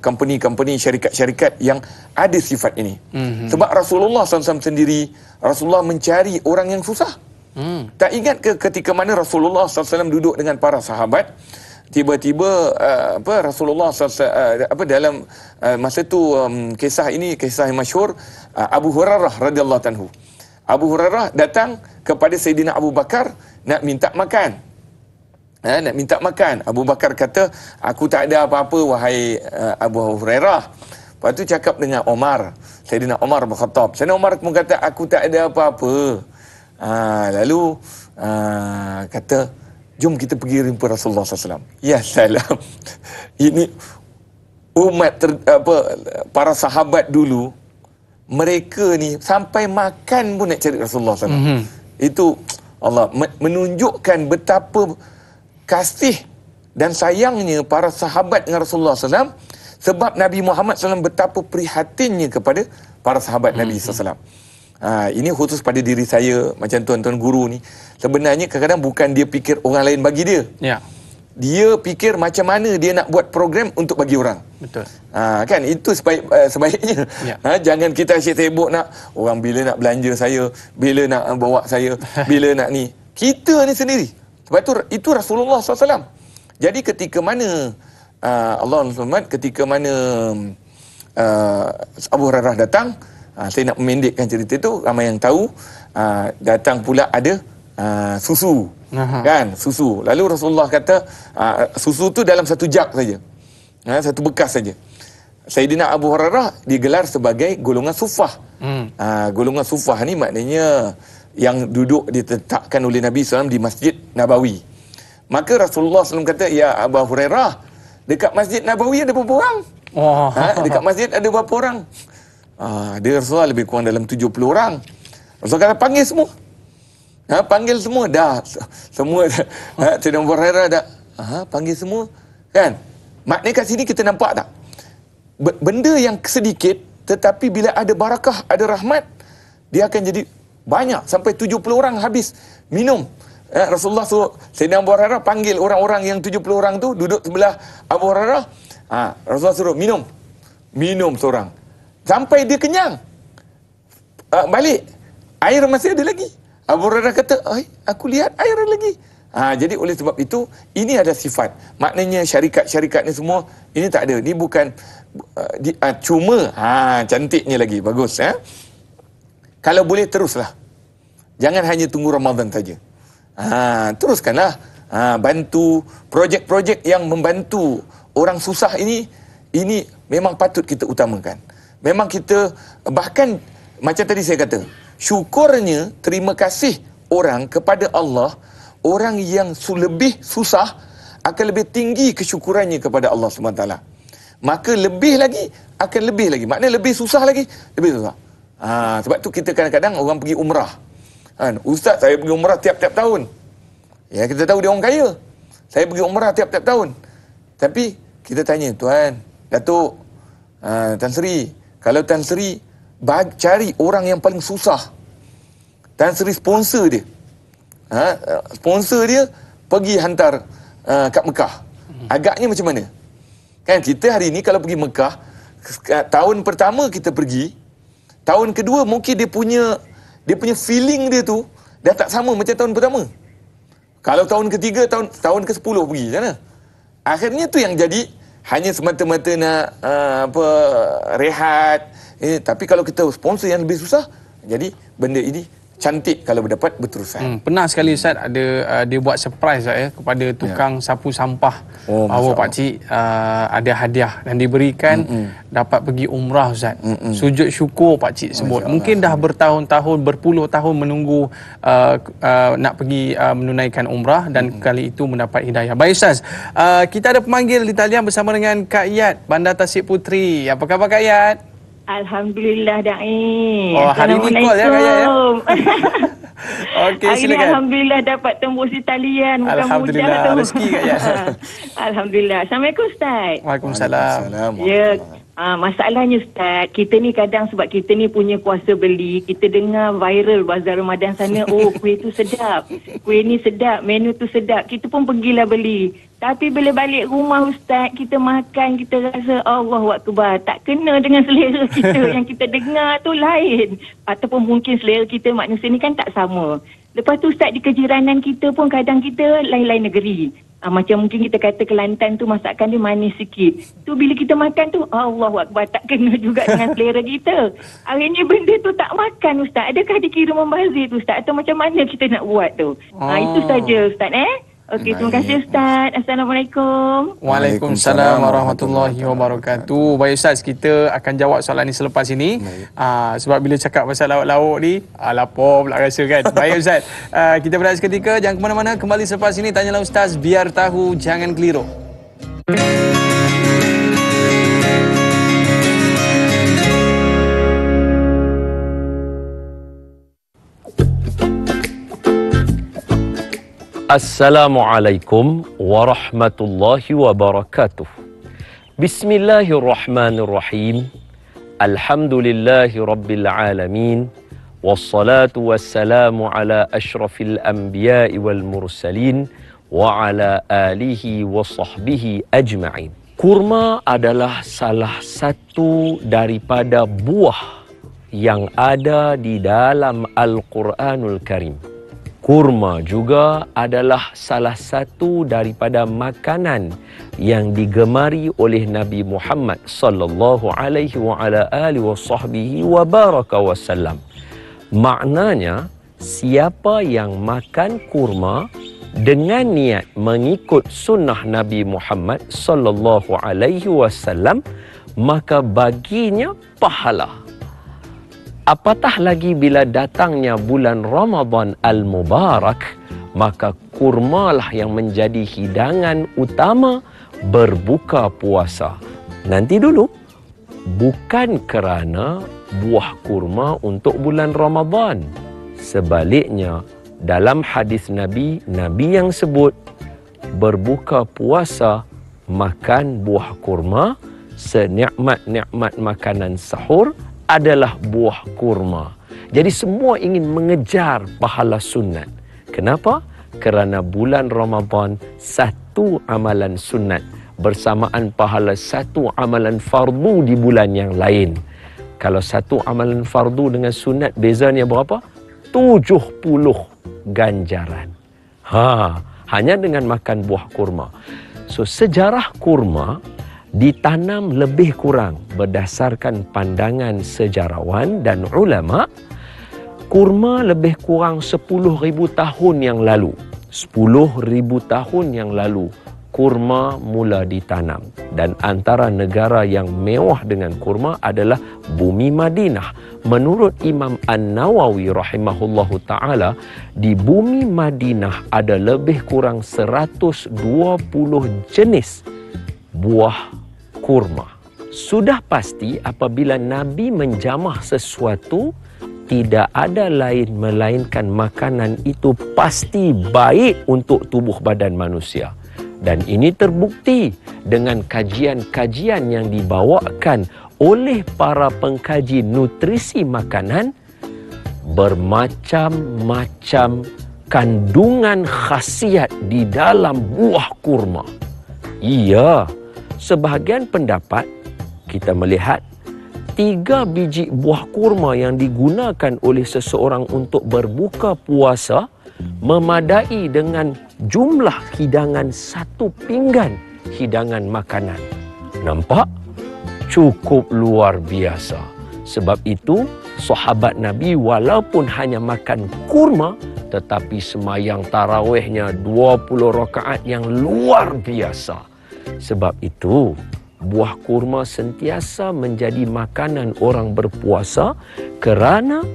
company-company, syarikat-syarikat yang ada sifat ini. Sebab Rasulullah SAW sendiri, Rasulullah mencari orang yang susah. Tak ingat ke ketika mana Rasulullah SAW duduk dengan para sahabat, tiba-tiba Rasulullah SAW dalam masa tu kisah ini kisah yang masyhur, Abu Hurairah radhiyallahu anhu. Abu Hurairah datang kepada Sayyidina Abu Bakar nak minta makan. Nak minta makan. Abu Bakar kata, aku tak ada apa-apa wahai Abu Hurairah. Lepas tu cakap dengan Omar, Sayyidina Omar bin Khattab. Sayyidina Omar pun kata, aku tak ada apa-apa. Lalu kata, jom kita pergi jumpa Rasulullah SAW. Ya salam. Ini umat para sahabat dulu, mereka ni sampai makan pun nak cari Rasulullah SAW. Itu Allah menunjukkan betapa kasih dan sayangnya para sahabat dengan Rasulullah SAW, sebab Nabi Muhammad SAW betapa prihatinnya kepada para sahabat Nabi SAW. Ini khusus pada diri saya, macam tuan-tuan guru ni. Sebenarnya kadang-kadang bukan dia fikir orang lain bagi dia. Ya. Dia fikir macam mana dia nak buat program untuk bagi orang. Betul. Kan itu sebaiknya. Ya. Jangan kita asyik sibuk nak orang bila nak belanja saya, bila nak bawa saya, bila nak ni. Kita ni sendiri. Sebab itu Rasulullah SAW. Jadi ketika mana Allah SWT, ketika mana Abu Hurairah datang, saya nak memendekkan cerita itu, ramai yang tahu, datang pula ada susu. Kan, susu. Lalu Rasulullah kata, susu tu dalam satu jug saja. Satu bekas saja. Sayyidina Abu Hurairah digelar sebagai golongan sufah. Golongan sufah ni maknanya yang duduk ditetapkan oleh Nabi SAW di Masjid Nabawi. Maka Rasulullah SAW kata, ya Abu Hurairah, dekat Masjid Nabawi ada berapa orang? Dekat masjid ada berapa orang? Dia Rasulullah lebih kurang dalam 70 orang. Rasulullah kata, panggil semua. Panggil semua. Dah. Semua dah. Sayyidina Abu Hurairah dah. Panggil semua. Kan? Maknanya kat sini kita nampak tak? Benda yang sedikit, tetapi bila ada barakah, ada rahmat, dia akan jadi banyak. Sampai 70 orang habis minum. Rasulullah suruh Sayyidina Abu Hurairah panggil orang-orang yang 70 orang tu duduk sebelah Abu Hurairah. Rasulullah suruh minum. Minum seorang. Sampai dia kenyang. Balik. Air masih ada lagi. Abu Hurairah kata, aku lihat air ada lagi. Jadi oleh sebab itu, ini ada sifat. Maknanya syarikat-syarikat ni semua, ini tak ada. Ini bukan cuma, cantiknya lagi. Bagus. Kalau boleh teruslah. Jangan hanya tunggu Ramadan saja. Teruskanlah. Bantu projek-projek yang membantu orang susah ini memang patut kita utamakan. Memang kita, bahkan macam tadi saya kata, syukurnya, terima kasih orang kepada Allah, orang yang lebih susah akan lebih tinggi kesyukurannya kepada Allah SWT. Maka lebih lagi, akan lebih lagi. Maknanya lebih susah lagi, lebih susah. Sebab tu kita kadang-kadang orang pergi umrah. Ustaz, saya pergi umrah tiap-tiap tahun. Ya, kita tahu dia orang kaya. Saya pergi umrah tiap-tiap tahun. Tapi kita tanya, Tuan, Datuk, Tan Sri, kalau Tan Sri cari orang yang paling susah, Tan Sri sponsor dia. Sponsor dia pergi hantar kat Mekah. Agaknya macam mana? Kan kita hari ni kalau pergi Mekah, tahun pertama kita pergi, tahun kedua mungkin dia punya feeling dia tu dah tak sama macam tahun pertama. Kalau tahun ketiga, tahun ke-10 pergi sana. Akhirnya tu yang jadi hanya semata-mata nak rehat. Tapi kalau kita sponsor yang lebih susah, jadi benda ini cantik kalau berdapat berterusan. Pernah sekali Ustaz ada dia buat surprise Ustaz, kepada tukang sapu sampah. Bahawa pakcik ada hadiah dan diberikan dapat pergi umrah Ustaz. Sujud syukur pakcik sebut. Mungkin dah bertahun-tahun, berpuluh tahun menunggu nak pergi menunaikan umrah dan kali itu mendapat hidayah. Baik Ustaz, kita ada pemanggil di talian bersama dengan Kak Yat, Bandar Tasik Puteri. Apa khabar Kak Yat? Alhamdulillah Da'i. Oh, hari ni call ya Kak Yat ya? Okey, hari silakan. ni Alhamdulillah dapat tembus di talian. Alhamdulillah, rezeki Kak Yat. Alhamdulillah. Assalamualaikum Ustaz. Waalaikumsalam. Ya, masalahnya Ustaz, kita ni kadang sebab kita ni punya kuasa beli, kita dengar viral bazar Ramadan sana, oh kuih tu sedap, kuih ni sedap, menu tu sedap, kita pun pergilah beli. Tapi bila balik rumah Ustaz, kita makan, kita rasa Allahu Akbar, tak kena dengan selera kita. Yang kita dengar tu lain. Ataupun mungkin selera kita manusia ni kan tak sama. Lepas tu Ustaz, di kejiranan kita pun kadang kita lain-lain negeri. Macam mungkin kita kata Kelantan tu masakan dia manis sikit. Tu bila kita makan tu, Allahu Akbar, tak kena juga dengan selera kita. Hari ni benda tu tak makan Ustaz. Adakah dikira membazir tu Ustaz? Atau macam mana kita nak buat tu? Itu saja Ustaz Okey, terima kasih Ustaz. Assalamualaikum. Waalaikumsalam warahmatullahi wabarakatuh. Baik Ustaz, kita akan jawab soalan ni selepas ini. Sebab bila cakap pasal lauk-lauk ni, lapar pula rasa kan. Baik Ustaz, kita berehat seketika. Jangan ke mana-mana, kembali selepas ini. Tanyalah Ustaz, biar tahu, jangan keliru. Assalamualaikum warahmatullahi wabarakatuh. Bismillahirrahmanirrahim. Alhamdulillahi rabbil alamin. Wassalatu wassalamu ala ashrafil anbiya'i wal mursalin wa ala alihi wa sahbihi ajma'in. Kurma adalah salah satu daripada buah yang ada di dalam Al-Quranul Karim. Kurma juga adalah salah satu daripada makanan yang digemari oleh Nabi Muhammad sallallahu alaihi wa ala alihi wasahbihi wa baraka wasallam. Maknanya, siapa yang makan kurma dengan niat mengikut sunnah Nabi Muhammad sallallahu alaihi wasallam, maka baginya pahala. Apatah lagi bila datangnya bulan Ramadan Al-Mubarak, maka kurmalah yang menjadi hidangan utama berbuka puasa. Nanti dulu, bukan kerana buah kurma untuk bulan Ramadan. Sebaliknya, dalam hadis Nabi, Nabi yang sebut berbuka puasa makan buah kurma, senikmat-nikmat makanan sahur adalah buah kurma. Jadi semua ingin mengejar pahala sunat. Kenapa? Kerana bulan Ramadan satu amalan sunat bersamaan pahala satu amalan fardu di bulan yang lain. Kalau satu amalan fardu dengan sunat bezanya berapa? 70 ganjaran. Hanya dengan makan buah kurma. So sejarah kurma ditanam lebih kurang berdasarkan pandangan sejarawan dan ulama, kurma lebih kurang 10,000 tahun yang lalu. 10,000 tahun yang lalu kurma mula ditanam. Dan antara negara yang mewah dengan kurma adalah bumi Madinah. Menurut Imam An-Nawawi rahimahullahu ta'ala, di bumi Madinah ada lebih kurang 120 jenis buah kurma. Sudah pasti apabila Nabi menjamah sesuatu, tidak ada lain melainkan makanan itu pasti baik untuk tubuh badan manusia. Dan ini terbukti dengan kajian-kajian yang dibawakan oleh para pengkaji nutrisi makanan. Bermacam-macam kandungan khasiat di dalam buah kurma. Iya, sebahagian pendapat kita melihat 3 biji buah kurma yang digunakan oleh seseorang untuk berbuka puasa memadai dengan jumlah hidangan 1 pinggan hidangan makanan. Nampak? Cukup luar biasa. Sebab itu, sahabat Nabi walaupun hanya makan kurma, tetapi semayang tarawihnya 20 rakaat yang luar biasa. Sebab itu, buah kurma sentiasa menjadi makanan orang berpuasa kerana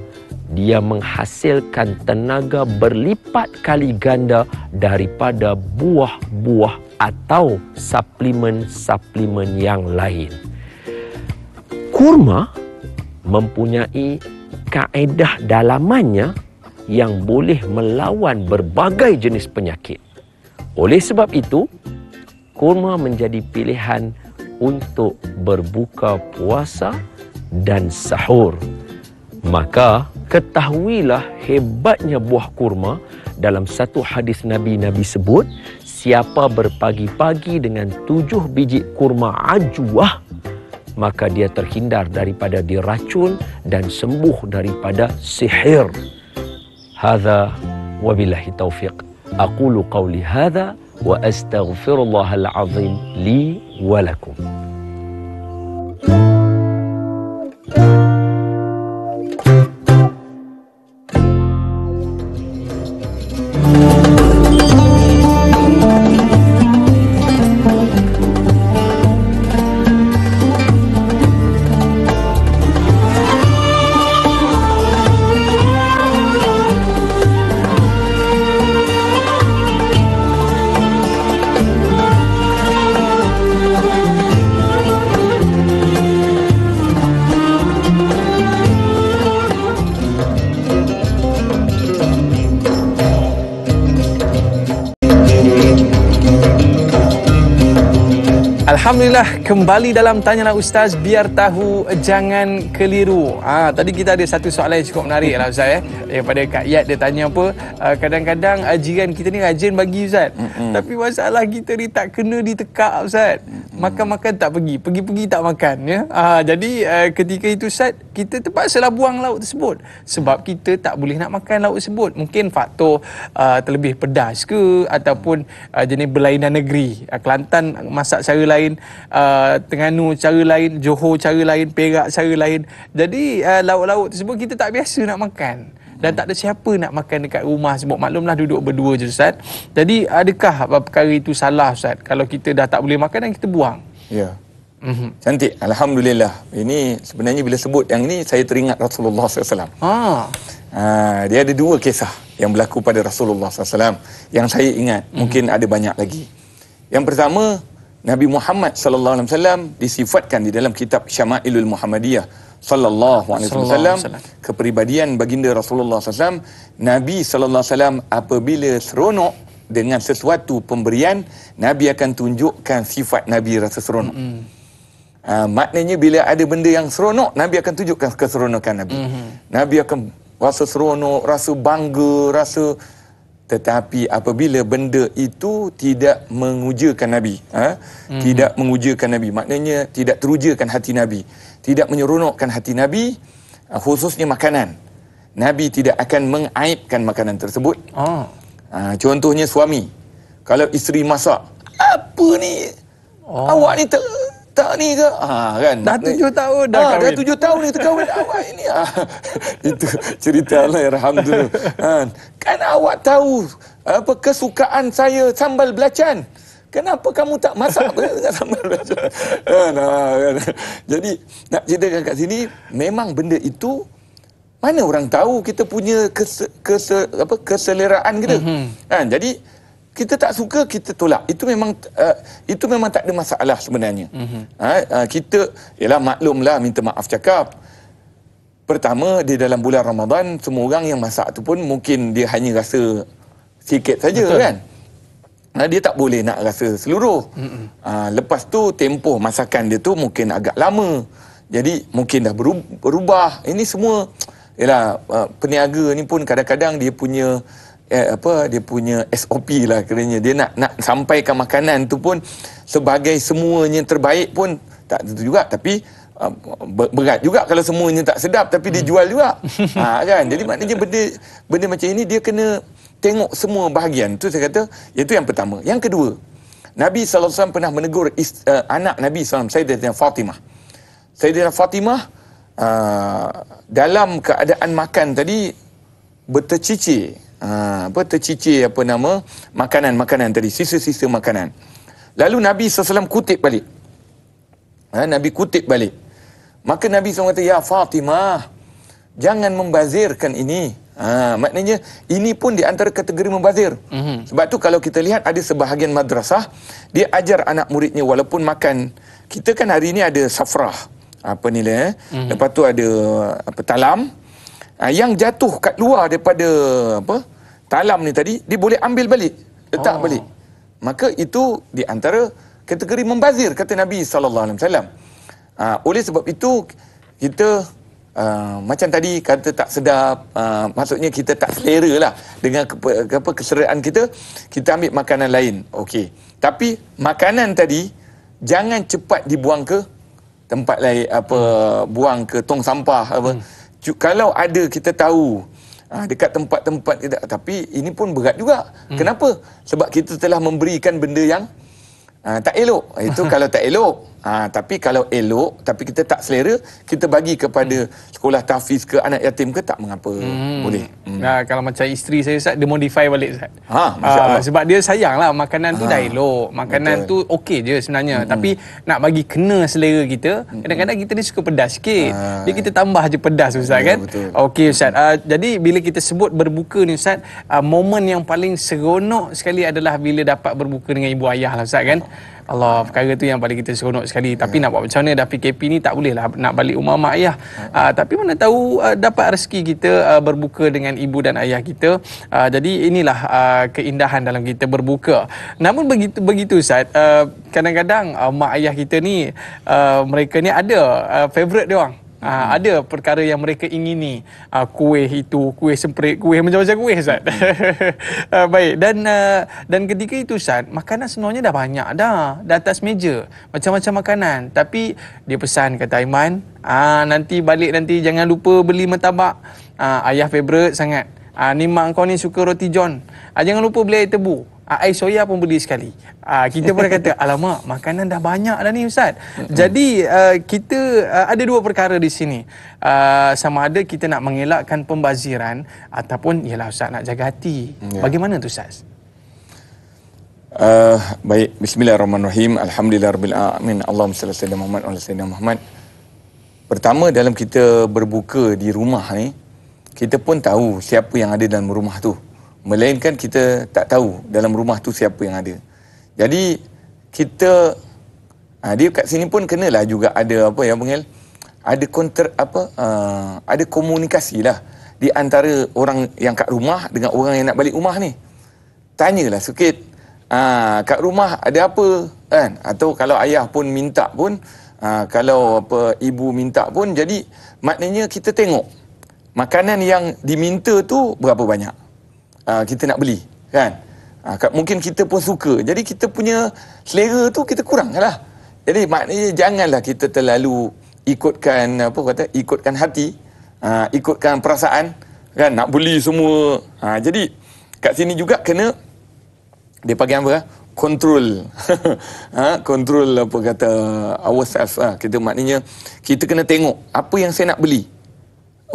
dia menghasilkan tenaga berlipat kali ganda daripada buah-buah atau suplemen-suplemen yang lain. Kurma mempunyai kaedah dalamannya yang boleh melawan berbagai jenis penyakit. Oleh sebab itu, kurma menjadi pilihan untuk berbuka puasa dan sahur. Maka ketahuilah hebatnya buah kurma. Dalam satu hadis Nabi sebut, siapa berpagi-pagi dengan 7 biji kurma ajwah, maka dia terhindar daripada diracun dan sembuh daripada sihir. Hadza wabillahi taufiq. Aqulu qawli hadza wa astaghfirullahal azim li wa lakum. Alhamdulillah, kembali dalam Tanyalah Ustaz, biar tahu jangan keliru. Tadi kita ada satu soalan yang cukup menarik lah Ustaz daripada Kak Yat. Dia tanya apa, kadang-kadang jiran kita ni rajin bagi Ustaz, tapi masalah kita ni tak kena ditekak Ustaz. Makan-makan tak pergi tak makan ya. Jadi ketika itu Ustaz, kita terpaksalah buang lauk tersebut sebab kita tak boleh nak makan lauk tersebut. Mungkin faktor terlebih pedas ke, ataupun jenis berlainan negeri. Kelantan masak cara lain, Terengganu cara lain, Johor cara lain, Perak cara lain. Jadi lauk-lauk tersebut kita tak biasa nak makan dan tak ada siapa nak makan dekat rumah sebab maklumlah duduk berdua je Ustaz. Jadi adakah perkara itu salah Ustaz kalau kita dah tak boleh makan dan kita buang? Ya. Cantik. Alhamdulillah. Ini sebenarnya bila sebut yang ini saya teringat Rasulullah SAW. Dia ada 2 kisah yang berlaku pada Rasulullah SAW yang saya ingat. Mungkin ada banyak lagi. Yang pertama, Nabi Muhammad sallallahu alaihi wasallam disifatkan di dalam kitab Syama'ilul Muhammadiyah sallallahu alaihi wasallam, kepribadian baginda Rasulullah SAW. Nabi sallallahu alaihi wasallam apabila seronok dengan sesuatu pemberian, Nabi akan tunjukkan sifat Nabi rasa seronok. Maknanya bila ada benda yang seronok, Nabi akan tunjukkan keseronokan Nabi. Nabi akan rasa seronok, rasa bangga, rasa. Tetapi apabila benda itu tidak mengujakan Nabi, tidak mengujakan Nabi, maknanya tidak terujakan hati Nabi, tidak menyeronokkan hati Nabi, khususnya makanan, Nabi tidak akan mengaibkan makanan tersebut. Contohnya suami, kalau isteri masak, apa ni? Awak ni tak ni ke? Kan? Dah 7 tahun dah kahwin. Dah 7 tahun ni terkahwin awak ini. Itu cerita Allah Alhamdulillah. Kan awak tahu apa kesukaan saya sambal belacan. Kenapa kamu tak masak dengan sambal belacan? Jadi nak ceritakan kat sini, memang benda itu mana orang tahu kita punya keseleraan kita. Jadi kita tak suka, kita tolak. Itu memang tak ada masalah sebenarnya. Kita ialah maklumlah, minta maaf cakap. Pertama, di dalam bulan Ramadan, semua orang yang masak tu pun mungkin dia hanya rasa sikit saja. Betul. Kan? Dia tak boleh nak rasa seluruh. Lepas tu tempoh masakan dia tu mungkin agak lama. Jadi mungkin dah berubah. Ini semua ialah peniaga ni pun kadang-kadang dia punya dia punya SOP lah kerana dia nak sampaikan makanan tu pun sebagai semuanya terbaik pun tak tentu juga, tapi berat juga kalau semuanya tak sedap tapi dia jual juga. Kan, jadi maknanya benda macam ini dia kena tengok semua bahagian. Tu saya kata itu yang pertama. Yang kedua, Nabi SAW pernah menegur anak Nabi SAW, Sayyidatina Fatimah. Sayyidatina Fatimah dalam keadaan makan tadi bertercicir. Tercicir makanan-makanan tadi, sisa-sisa makanan. Lalu Nabi SAW kutip balik. Nabi kutip balik. Maka Nabi SAW kata, ya Fatimah, jangan membazirkan ini. Maknanya ini pun di antara kategori membazir. Sebab tu kalau kita lihat ada sebahagian madrasah, dia ajar anak muridnya walaupun makan. Kita kan hari ini ada safrah. Lepas tu ada talam. Yang jatuh kat luar daripada talam ni tadi, dia boleh ambil balik, letak balik. Maka itu di antara kategori membazir, kata Nabi SAW. Oleh sebab itu kita macam tadi kata tak sedap, maksudnya kita tak selera lah dengan keseraan kita ambil makanan lain. Okey. Tapi makanan tadi jangan cepat dibuang ke tempat lain, buang ke tong sampah Kalau ada kita tahu dekat tempat-tempat kita, tapi ini pun berat juga. Kenapa? Sebab kita telah memberikan benda yang tak elok. Itu kalau tak elok. Tapi kalau elok, tapi kita tak selera, kita bagi kepada sekolah tahfiz ke anak yatim ke, tak mengapa. Boleh. Kalau macam isteri saya, Ustaz, dia modify balik, Ustaz. Masya Allah. Sebab dia sayang lah makanan tu dah elok. Makanan tu okey je sebenarnya. Tapi nak bagi kena selera kita, kadang-kadang kita ni suka pedas sikit. Dia kita tambah je pedas, Ustaz, kan? Okey, Ustaz. Jadi bila kita sebut berbuka ni, Ustaz, momen yang paling seronok sekali adalah bila dapat berbuka dengan ibu ayah lah, Ustaz, kan? Allah, perkara tu yang paling kita seronok sekali. Tapi nak buat macam mana, dah PKP ni tak boleh lah nak balik rumah mak ayah. Tapi mana tahu dapat rezeki kita berbuka dengan ibu dan ayah kita. Jadi inilah keindahan dalam kita berbuka. Namun begitu Ustaz, kadang-kadang mak ayah kita ni, mereka ni ada favourite dia orang. Ada perkara yang mereka ingini, kuih itu, kuih semprit, kuih macam-macam kuih, Ustaz. Baik, dan ketika itu, Ustaz, makanan sebenarnya dah banyak dah atas meja, macam-macam makanan. Tapi dia pesan, kata Aiman, nanti balik nanti jangan lupa beli martabak. Ayah favourite sangat. Ni mak kau ni suka roti john. Jangan lupa beli air tebu. Air soya pun beli sekali. Kita pun kata, alamak, makanan dah banyak dah ni, Ustaz. Jadi kita ada dua perkara di sini. Sama ada kita nak mengelakkan pembaziran ataupun ialah, Ustaz, nak jaga hati. Bagaimana tu, Ustaz? Baik, bismillahirrahmanirrahim. Alhamdulillahirabbil alamin. Allahumma salli ala sayyidina Muhammad wa ala sayyidina Muhammad. Pertama, dalam kita berbuka di rumah ni, kita pun tahu siapa yang ada dalam rumah tu. Melainkan kita tak tahu dalam rumah tu siapa yang ada. Jadi kita dia kat sini pun kenalah juga ada ada komunikasi lah di antara orang yang kat rumah dengan orang yang nak balik rumah ni. Tanyalah sikit, kat rumah ada apa, kan? Atau kalau ayah pun minta pun, kalau ibu minta pun, jadi maknanya kita tengok makanan yang diminta tu berapa banyak. Kita nak beli, kan? Mungkin kita pun suka. Jadi kita punya selera tu kita kurang lah. Jadi maknanya janganlah kita terlalu ikutkan hati, ikutkan perasaan, kan? Nak beli semua. Jadi kat sini juga kena dia panggil apa? Kontrol. Kontrol ourselves. Kita maknanya kita kena tengok apa yang saya nak beli.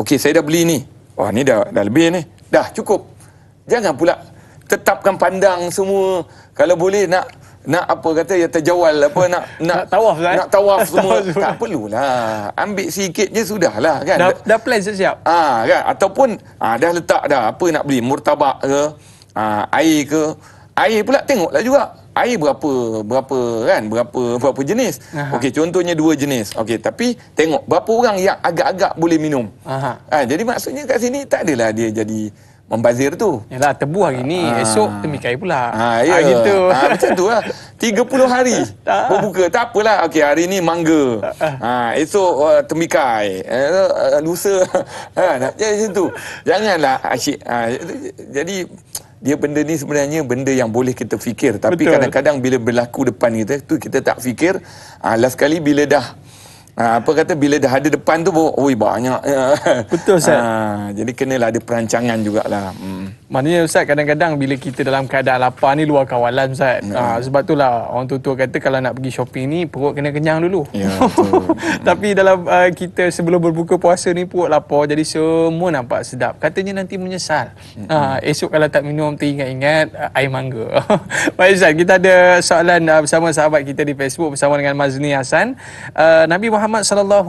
Okey, saya dah beli ni. Wah, ni dah lebih ni. Dah cukup. Jangan pula tetapkan pandang semua. Kalau boleh nak ya terjawal nak tawaf lah. Nak tawaf semua. Tak perlulah. Ambil sikit je sudahlah, kan? Dah plan siap. Kan? Ataupun dah letak dah apa nak beli, murtabak ke, air ke. Air pula tengoklah juga. Air berapa jenis. Okey, contohnya 2 jenis. Okey, tapi tengok berapa orang yang agak-agak boleh minum. Jadi maksudnya kat sini tak adalah dia jadi membazir tu. Yalah, tebu hari ni, esok temikai pula. Ya. Gitu. Macam tu lah. 30 hari berbuka. Tak apalah. Okey, hari ni mangga. Esok temikai. Lusa. Macam tu. Janganlah asyik. Jadi dia benda ni sebenarnya benda yang boleh kita fikir. Tapi kadang-kadang bila berlaku depan kita, tu kita tak fikir. Last kali bila dah bila dah ada depan tu, banyak. Betul, Ustaz. Jadi kenalah ada perancangan jugalah. Maknanya Ustaz, kadang-kadang bila kita dalam keadaan lapar ni luar kawalan Ustaz. Sebab itulah orang tua kata kalau nak pergi shopping ni perut kena kenyang dulu. Ya, betul. Tapi dalam kita sebelum berbuka puasa ni perut lapar, jadi semua nampak sedap. Katanya nanti menyesal. Esok kalau tak minum teringat-ingat air mangga. Baik Ustaz, kita ada soalan bersama sahabat kita di Facebook bersama dengan Mazni Hasan. Nabi Muhammad SAW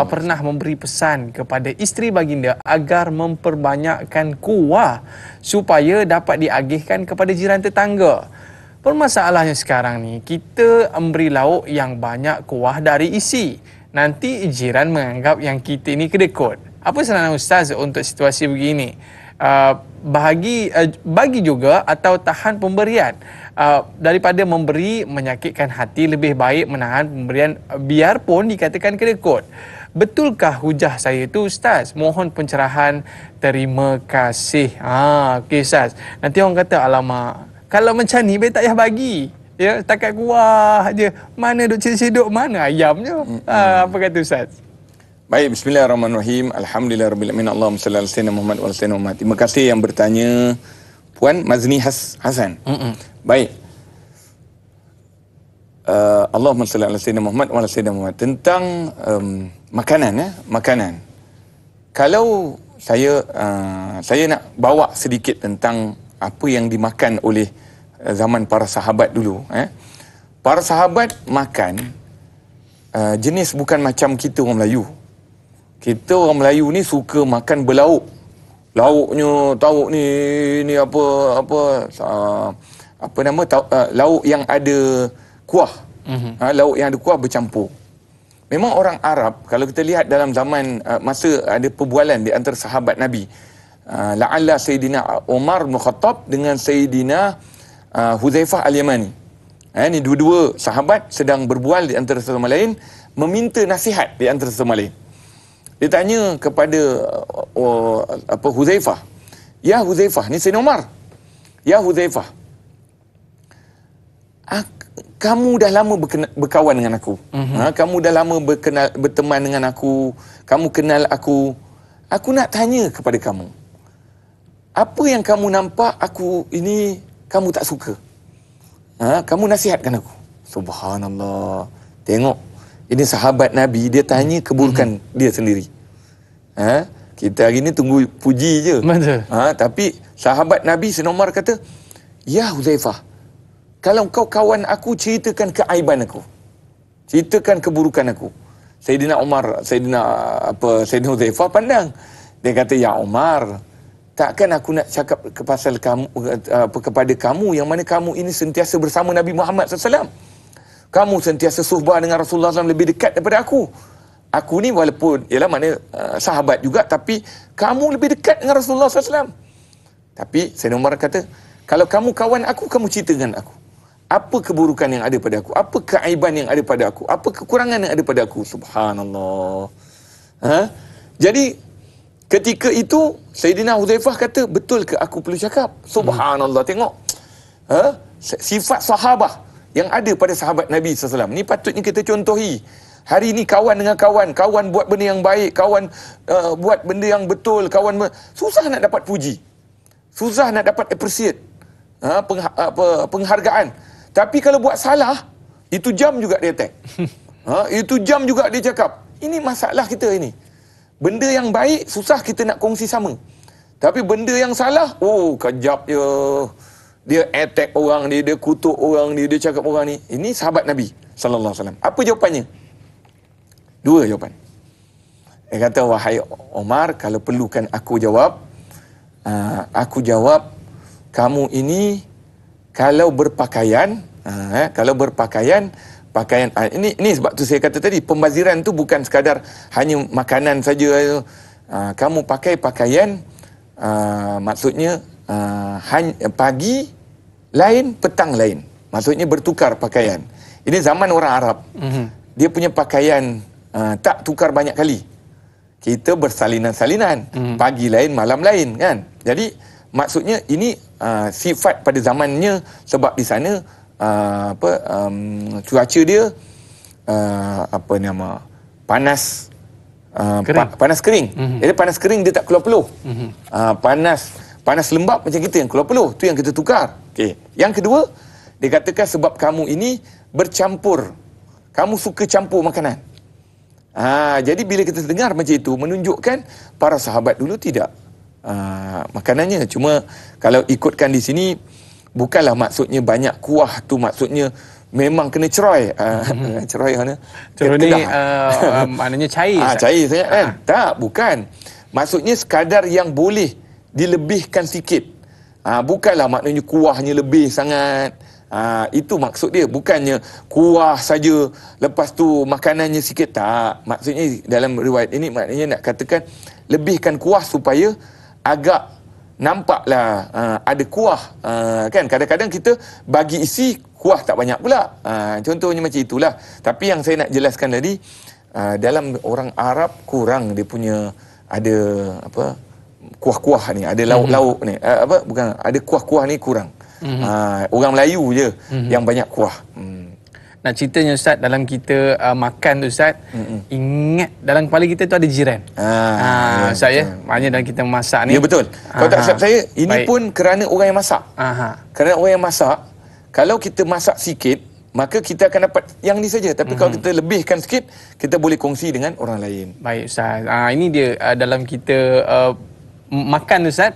pernah memberi pesan kepada isteri baginda agar memperbanyakkan kuah supaya dapat diagihkan kepada jiran tetangga. Permasalahannya sekarang ni, kita memberi lauk yang banyak kuah dari isi. Nanti jiran menganggap yang kita ni kedekut. Apa saranan Ustaz untuk situasi begini? Bagi juga atau tahan pemberian. Daripada memberi menyakitkan hati, lebih baik menahan pemberian biarpun dikatakan kedekut. Betulkah hujah saya itu Ustaz? Mohon pencerahan. Terima kasih. Okey Ustaz. Nanti orang kata, alamak, kalau macam ni baik tak payah bagi. Ya, takat kuah je. Mana duk cedok, mana ayamnya? Apa kata Ustaz? Baik, bismillahirrahmanirrahim. Alhamdulillahirabbil alamin. Allahumma salli ala sayyidina Muhammad wa ala sayyidina Muhammad. Terima kasih yang bertanya Puan Mazni Hasan. Baik. Allahumma salli ala sayyidina Muhammad wa ala sayyidina Muhammad. Tentang makanan, makanan. Kalau saya nak bawa sedikit tentang apa yang dimakan oleh zaman para sahabat dulu. Para sahabat makan jenis bukan macam kita orang Melayu. Kita orang Melayu ni suka makan berlauk. Lauknya tahu ni apa nama lauk yang ada kuah. Lauk yang ada kuah bercampur. Memang orang Arab, kalau kita lihat dalam zaman masa ada perbualan di antara sahabat Nabi, la'alla Sayyidina Umar bin Khattab dengan Sayyidina Huzaifah Al-Yamani. Ini dua-dua sahabat sedang berbual di antara sama lain, meminta nasihat di antara sama lain. Dia tanya kepada Huzaifah, "Ya Huzaifah," ni Sayyidina Umar. "Ya Huzaifah, kamu dah lama berkawan dengan aku. Kamu dah lama berteman dengan aku. Kamu kenal aku. Aku nak tanya kepada kamu. Apa yang kamu nampak aku ini kamu tak suka? Kamu nasihatkan aku." Subhanallah. Tengok. Ini sahabat Nabi, dia tanya keburukan dia sendiri. Kita hari ni tunggu puji je. Betul. Tapi sahabat Nabi Sayyidina Umar kata, "Ya Huzaifah, kalau kau kawan aku, ceritakan keaiban aku. Ceritakan keburukan aku." Sayyidina Umar, Sayyidina Huzaifah pandang. Dia kata, "Ya Umar, takkan aku nak cakap pasal kamu kepada kamu yang mana kamu ini sentiasa bersama Nabi Muhammad SAW. Kamu sentiasa suhbah dengan Rasulullah SAW, lebih dekat daripada aku. Aku ni walaupun ialah mana sahabat juga, tapi kamu lebih dekat dengan Rasulullah SAW." Tapi Sayyidina Umar kata, "Kalau kamu kawan aku, kamu ceritakan aku. Apa keburukan yang ada pada aku? Apa keaiban yang ada pada aku? Apa kekurangan yang ada pada aku?" Subhanallah. Jadi ketika itu Sayyidina Huzaifah kata, "Betul ke aku perlu cakap?" Subhanallah. Tengok. Sifat sahabah yang ada pada sahabat Nabi SAW. Ni patutnya kita contohi. Hari ni kawan dengan kawan. Kawan buat benda yang baik. Kawan buat benda yang betul. Susah nak dapat puji. Susah nak dapat appreciate. Penghargaan. Tapi kalau buat salah, itu jam juga dia attack. Itu jam juga dia cakap. Ini masalah kita ini. Benda yang baik, susah kita nak kongsi sama. Tapi benda yang salah, kejap je. Dia attack orang ni, dia kutuk orang ni, dia cakap orang ni. Ini sahabat Nabi sallallahu alaihi wasallam. Apa jawapannya? Dua jawapan. Dia kata, "Wahai Umar, kalau perlukan aku jawab, kamu ini kalau berpakaian, pakaian ini sebab tu saya kata tadi, pembaziran tu bukan sekadar hanya makanan saja. Kamu pakai pakaian, maksudnya pagi lain, petang lain. Maksudnya bertukar pakaian. Ini zaman orang Arab. Dia punya pakaian tak tukar banyak kali. Kita bersalinan-salinan. Pagi lain, malam lain, kan? Jadi maksudnya ini sifat pada zamannya, sebab di sana cuaca dia panas, panas kering. Jadi panas kering dia tak keluar peluh. Panas lembap macam kita yang keluar peluh. Tu yang kita tukar. Okey. Yang kedua, dia katakan sebab kamu ini bercampur. Kamu suka campur makanan. Jadi bila kita dengar macam itu, menunjukkan para sahabat dulu tidak makanannya. Cuma kalau ikutkan di sini, bukanlah maksudnya banyak kuah tu maksudnya memang kena cerai. Cerai mana? Cerai ni maknanya cair. Cair sangat kan? Tak, bukan. Maksudnya sekadar yang boleh dilebihkan sikit. Bukanlah maknanya kuahnya lebih sangat. Itu maksud dia. Bukannya kuah saja, lepas tu makanannya sikit. Tak. Maksudnya dalam riwayat ini maknanya nak katakan lebihkan kuah supaya agak nampaklah ada kuah. Kan kadang-kadang kita bagi isi kuah tak banyak pula. Contohnya macam itulah. Tapi yang saya nak jelaskan tadi, dalam orang Arab kurang dia punya ada apa kuah-kuah ni, ada lauk-lauk ni, bukan, ada kuah-kuah ni kurang. Orang Melayu je yang banyak kuah. Nak ceritanya Ustaz, dalam kita makan tu Ustaz, ingat dalam kepala kita tu ada jiran. Ustaz ya, maknanya dalam kita masak ni. Ya betul. Kalau tak silap saya, ini pun kerana orang yang masak. Kerana orang yang masak, kalau kita masak sikit, maka kita akan dapat yang ni saja. Tapi kalau kita lebihkan sikit, kita boleh kongsi dengan orang lain. Baik Ustaz. Ini dia dalam kita makan tu Ustaz.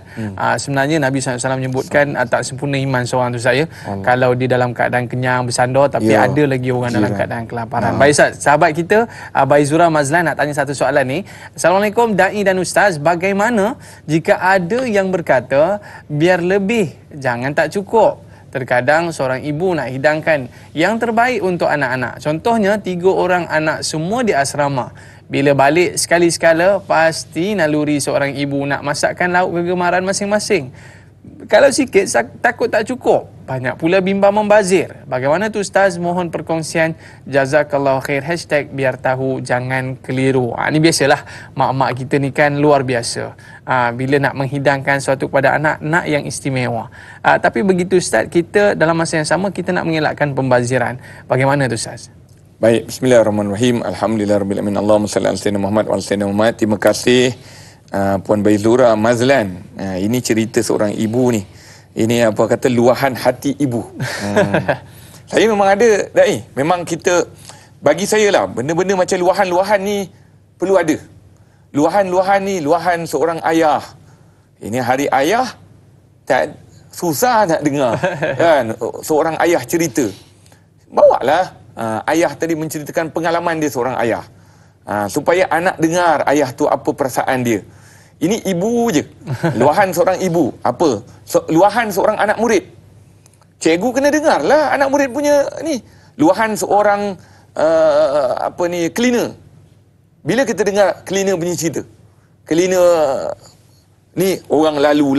Sebenarnya Nabi SAW menyebutkan tak sempurna iman seorang tu saya kalau dia dalam keadaan kenyang bersandar, tapi ada lagi orang dalam keadaan kelaparan. Baik Ustaz, sahabat kita Baizura Mazlan nak tanya satu soalan ni. Assalamualaikum Da'i dan Ustaz, bagaimana jika ada yang berkata biar lebih, jangan tak cukup? Terkadang seorang ibu nak hidangkan yang terbaik untuk anak-anak. Contohnya 3 orang anak semua di asrama. Bila balik sekali-sekala, pasti naluri seorang ibu nak masakkan lauk kegemaran masing-masing. Kalau sikit, takut tak cukup. Banyak pula bimbang membazir. Bagaimana tu Ustaz? Mohon perkongsian. Jazakallahu khair. #biar tahu jangan keliru. Ini biasalah. Mak-mak kita ni kan luar biasa. Bila nak menghidangkan sesuatu kepada anak, nak yang istimewa. Tapi begitu Ustaz, kita dalam masa yang sama, kita nak mengelakkan pembaziran. Bagaimana tu Ustaz? Baik, bismillahirrahmanirrahim. Alhamdulillahirabbil alamin. Allahumma salli ala sayyidina Muhammad wa ala sayyidina Muhammad. Terima kasih Puan Baizura Mazlan. Ini cerita seorang ibu ni. Ini apa kata luahan hati ibu. Saya memang ada Da'i. Memang kita, bagi saya lah, benda-benda macam luahan-luahan ni perlu ada. Luahan-luahan ni, luahan seorang ayah. Ini hari ayah, tak susah nak dengar. Kan? Seorang ayah cerita. Bawalah ayah tadi menceritakan pengalaman dia seorang ayah. Supaya anak dengar ayah tu apa perasaan dia. Ini ibu je. Luahan seorang ibu. Apa? Luahan seorang anak murid. Cikgu kena dengar lah anak murid punya ni. Luahan seorang cleaner. Bila kita dengar cleaner punya cerita. Cleaner ni orang lalu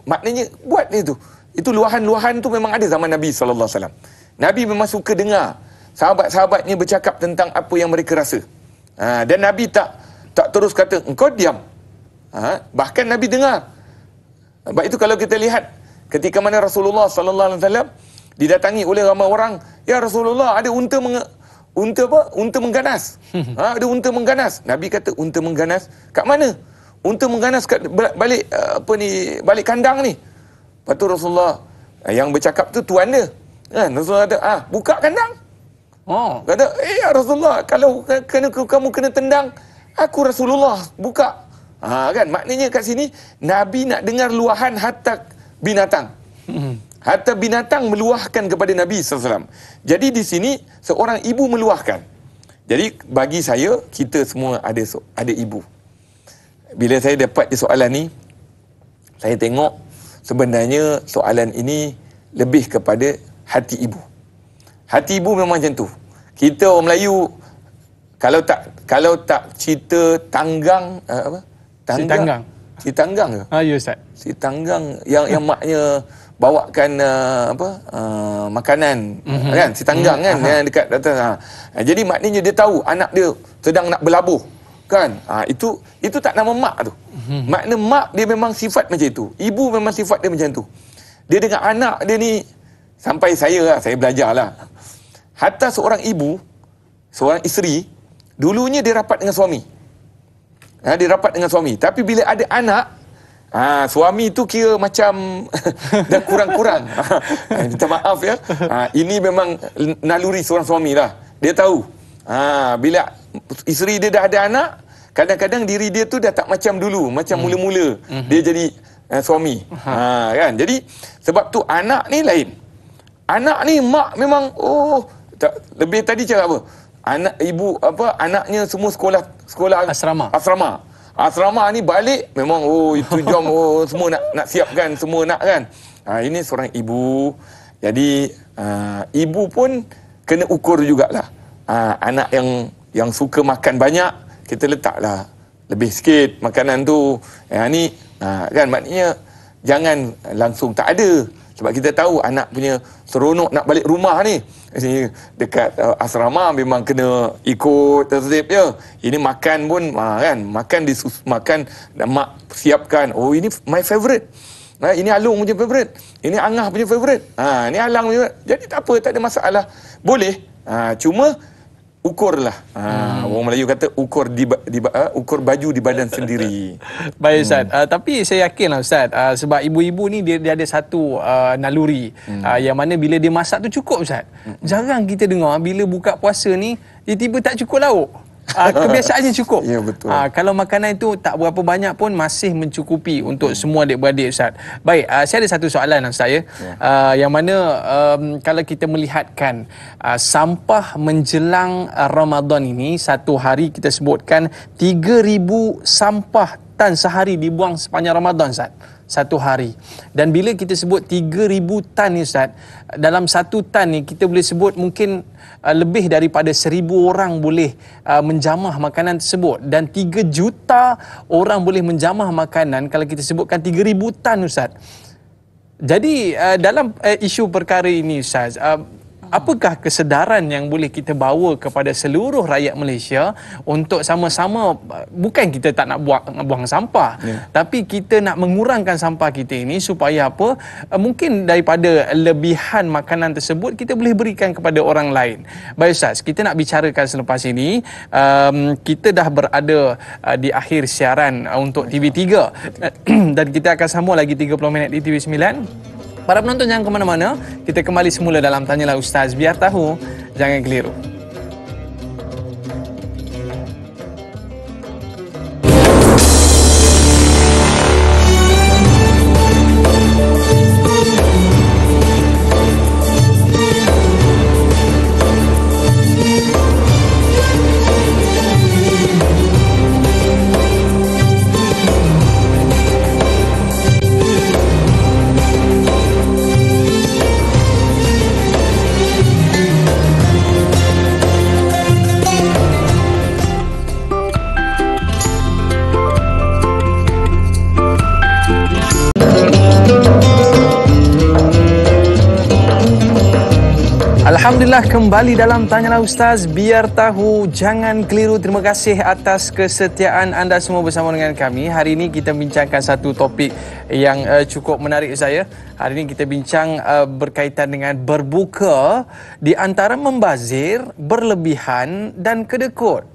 maknanya buat ni tu. Itu luahan-luahan tu memang ada zaman Nabi SAW. Nabi memang suka dengar sahabat-sahabatnya bercakap tentang apa yang mereka rasa. Dan Nabi tak terus kata, engkau diam. Bahkan Nabi dengar. Sebab itu kalau kita lihat ketika mana Rasulullah SAW didatangi oleh ramai orang, ya Rasulullah, ada unta mengganas. Ada unta mengganas. Nabi kata, unta mengganas kat mana? Unta mengganas kat balik balik kandang ni. Lepas tu Rasulullah yang bercakap tu tuan dia. Rasulullah kata, buka kandang. Kata, ya Rasulullah, kalau kamu kena tendang, aku Rasulullah, buka. Kan, maknanya kat sini Nabi nak dengar luahan hatta binatang. Hatta binatang meluahkan kepada Nabi SAW. Jadi di sini seorang ibu meluahkan. Jadi bagi saya, kita semua ada ibu. Bila saya dapat soalan ni, saya tengok sebenarnya soalan ini lebih kepada hati ibu. Hati ibu memang macam tu. Kita orang Melayu, kalau tak cerita tanggang, Si tanggang. Si tanggang ke? Ya Ustaz. Si tanggang yang maknya bawakan makanan, kan? Si tanggang kan yang dekat atas. Jadi maknanya dia tahu anak dia sedang nak berlabuh, kan? Itu tak nama mak tu. Makna mak dia memang sifat macam itu. Ibu memang sifat dia macam tu. Dia dengan anak dia ni, sampai saya belajarlah. Hatta seorang ibu, seorang isteri, dulunya dia rapat dengan suami. Dia rapat dengan suami. Tapi bila ada anak, suami tu kira macam dah kurang-kurang. Minta maaf ya. Ini memang naluri seorang suami lah. Dia tahu. Bila isteri dia dah ada anak, kadang-kadang diri dia tu dah tak macam dulu, macam mula-mula dia jadi suami. Kan? Jadi sebab tu anak ni lain. Anak ni mak memang lebih tadi cakap apa? Anak ibu anaknya semua sekolah asrama ni balik memang itu jom semua nak siapkan, semua nak kan. Ini seorang ibu. Jadi ibu pun kena ukur jugalah. Anak yang suka makan banyak, kita letaklah lebih sikit makanan tu. Ni kan maknanya jangan langsung tak ada. Sebab kita tahu anak punya seronok nak balik rumah ni. Dekat asrama memang kena ikut tertib je. Ini makan pun kan, makan mak siapkan. Ini my favourite. Ini Alung punya favourite. Ini Angah punya favourite. Ini Alang punya. Jadi tak apa, tak ada masalah. Boleh. Cuma ukurlah. Orang Melayu kata ukur baju di badan sendiri. Baik Ustaz. Tapi saya yakinlah Ustaz, sebab ibu-ibu ni dia ada satu naluri yang mana bila dia masak tu cukup Ustaz. Jarang kita dengar bila buka puasa ni dia tiba tak cukup lauk. Kebiasaannya cukup. Ya, betul. Kalau makanan itu tak berapa banyak pun masih mencukupi untuk semua adik-beradik Ustaz. Baik, saya ada satu soalan Ustaz ya. Yang mana kalau kita melihatkan sampah menjelang Ramadan ini, satu hari kita sebutkan 3,000 sampah tan sehari dibuang sepanjang Ramadan Ustaz. Satu hari. Dan bila kita sebut 3,000 tan ni Ustaz, dalam satu tan ni kita boleh sebut mungkin lebih daripada 1,000 orang boleh menjamah makanan tersebut, dan 3 juta orang boleh menjamah makanan kalau kita sebutkan 3,000 tan Ustaz. Jadi dalam isu perkara ini Ustaz, apakah kesedaran yang boleh kita bawa kepada seluruh rakyat Malaysia untuk sama-sama, bukan kita tak nak buang sampah, tapi kita nak mengurangkan sampah kita ini supaya apa? Mungkin daripada lebihan makanan tersebut kita boleh berikan kepada orang lain. Baik Ustaz, kita nak bicarakan selepas ini. Kita dah berada di akhir siaran untuk TV3 dan kita akan sambung lagi 30 minit di TV9. Para penonton jangan ke mana-mana. Kita kembali semula dalam Tanyalah Ustaz. Biar tahu, jangan keliru. Alhamdulillah, kembali dalam Tanyalah Ustaz. Biar tahu, jangan keliru. Terima kasih atas kesetiaan anda semua bersama dengan kami. Hari ini kita bincangkan satu topik yang cukup menarik saya. Hari ini kita bincang berkaitan dengan berbuka di antara membazir, berlebihan dan kedekut.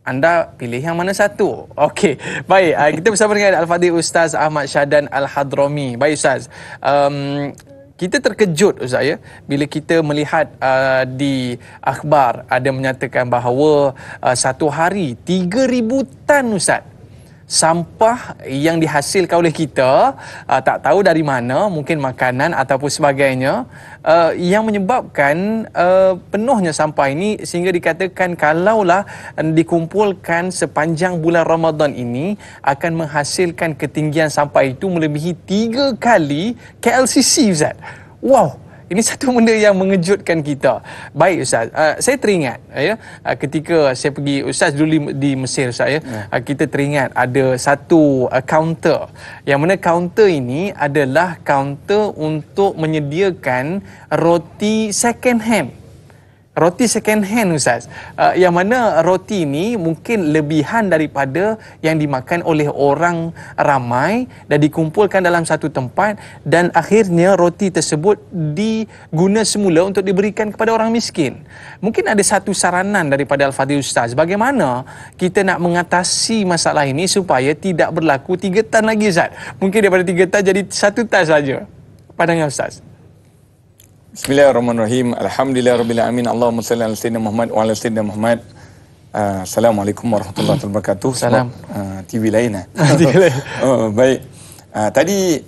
Anda pilih yang mana satu? Okey, baik. Kita bersama dengan Al-Fadhil Ustaz Ahmad Syahdan Al-Hadrami. Baik Ustaz, kita terkejut Ustaz ya, bila kita melihat di akhbar ada menyatakan bahawa satu hari 3,000 tan Ustaz sampah yang dihasilkan oleh kita, tak tahu dari mana, mungkin makanan ataupun sebagainya, yang menyebabkan penuhnya sampah ini, sehingga dikatakan kalaulah dikumpulkan sepanjang bulan Ramadan ini akan menghasilkan ketinggian sampah itu melebihi 3 kali KLCC Ustaz. Wow, ini satu benda yang mengejutkan kita. Baik Ustaz, saya teringat ya, ketika saya pergi, Ustaz dulu di Mesir Ustaz ya, kita teringat ada satu kaunter, yang mana kaunter ini adalah kaunter untuk menyediakan roti second hand. Roti second hand Ustaz. Yang mana roti ni mungkin lebihan daripada yang dimakan oleh orang ramai dan dikumpulkan dalam satu tempat dan akhirnya roti tersebut diguna semula untuk diberikan kepada orang miskin. Mungkin ada satu saranan daripada Al-Fadhil Ustaz, bagaimana kita nak mengatasi masalah ini supaya tidak berlaku 3 tan lagi Ustaz. Mungkin daripada 3 tan jadi 1 tan saja. Pandangan Ustaz. Bismillahirrahmanirrahim. Alhamdulillahirrabbilalamin. Allahumma salli ala sayyidina Muhammad wa ala sayyidina Muhammad. Assalamualaikum warahmatullahi wabarakatuh. Salam. TV lain TV lain. Baik. Tadi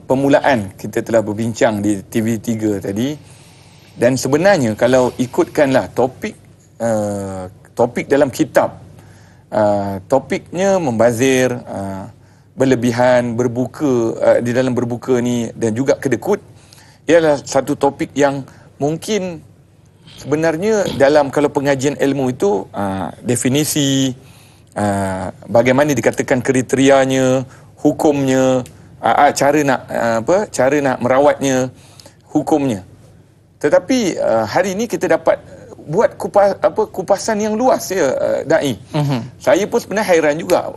permulaan kita telah berbincang di TV3 tadi, dan sebenarnya kalau ikutkanlah topik dalam kitab, topiknya membazir, berlebihan, berbuka, di dalam berbuka ni dan juga kedekut, ialah satu topik yang mungkin sebenarnya dalam kalau pengajian ilmu itu definisi, bagaimana dikatakan kriterianya, hukumnya, cara nak merawatnya, hukumnya. Tetapi hari ini kita dapat buat kupasan yang luas ya, Dai. Saya pun sebenarnya hairan juga,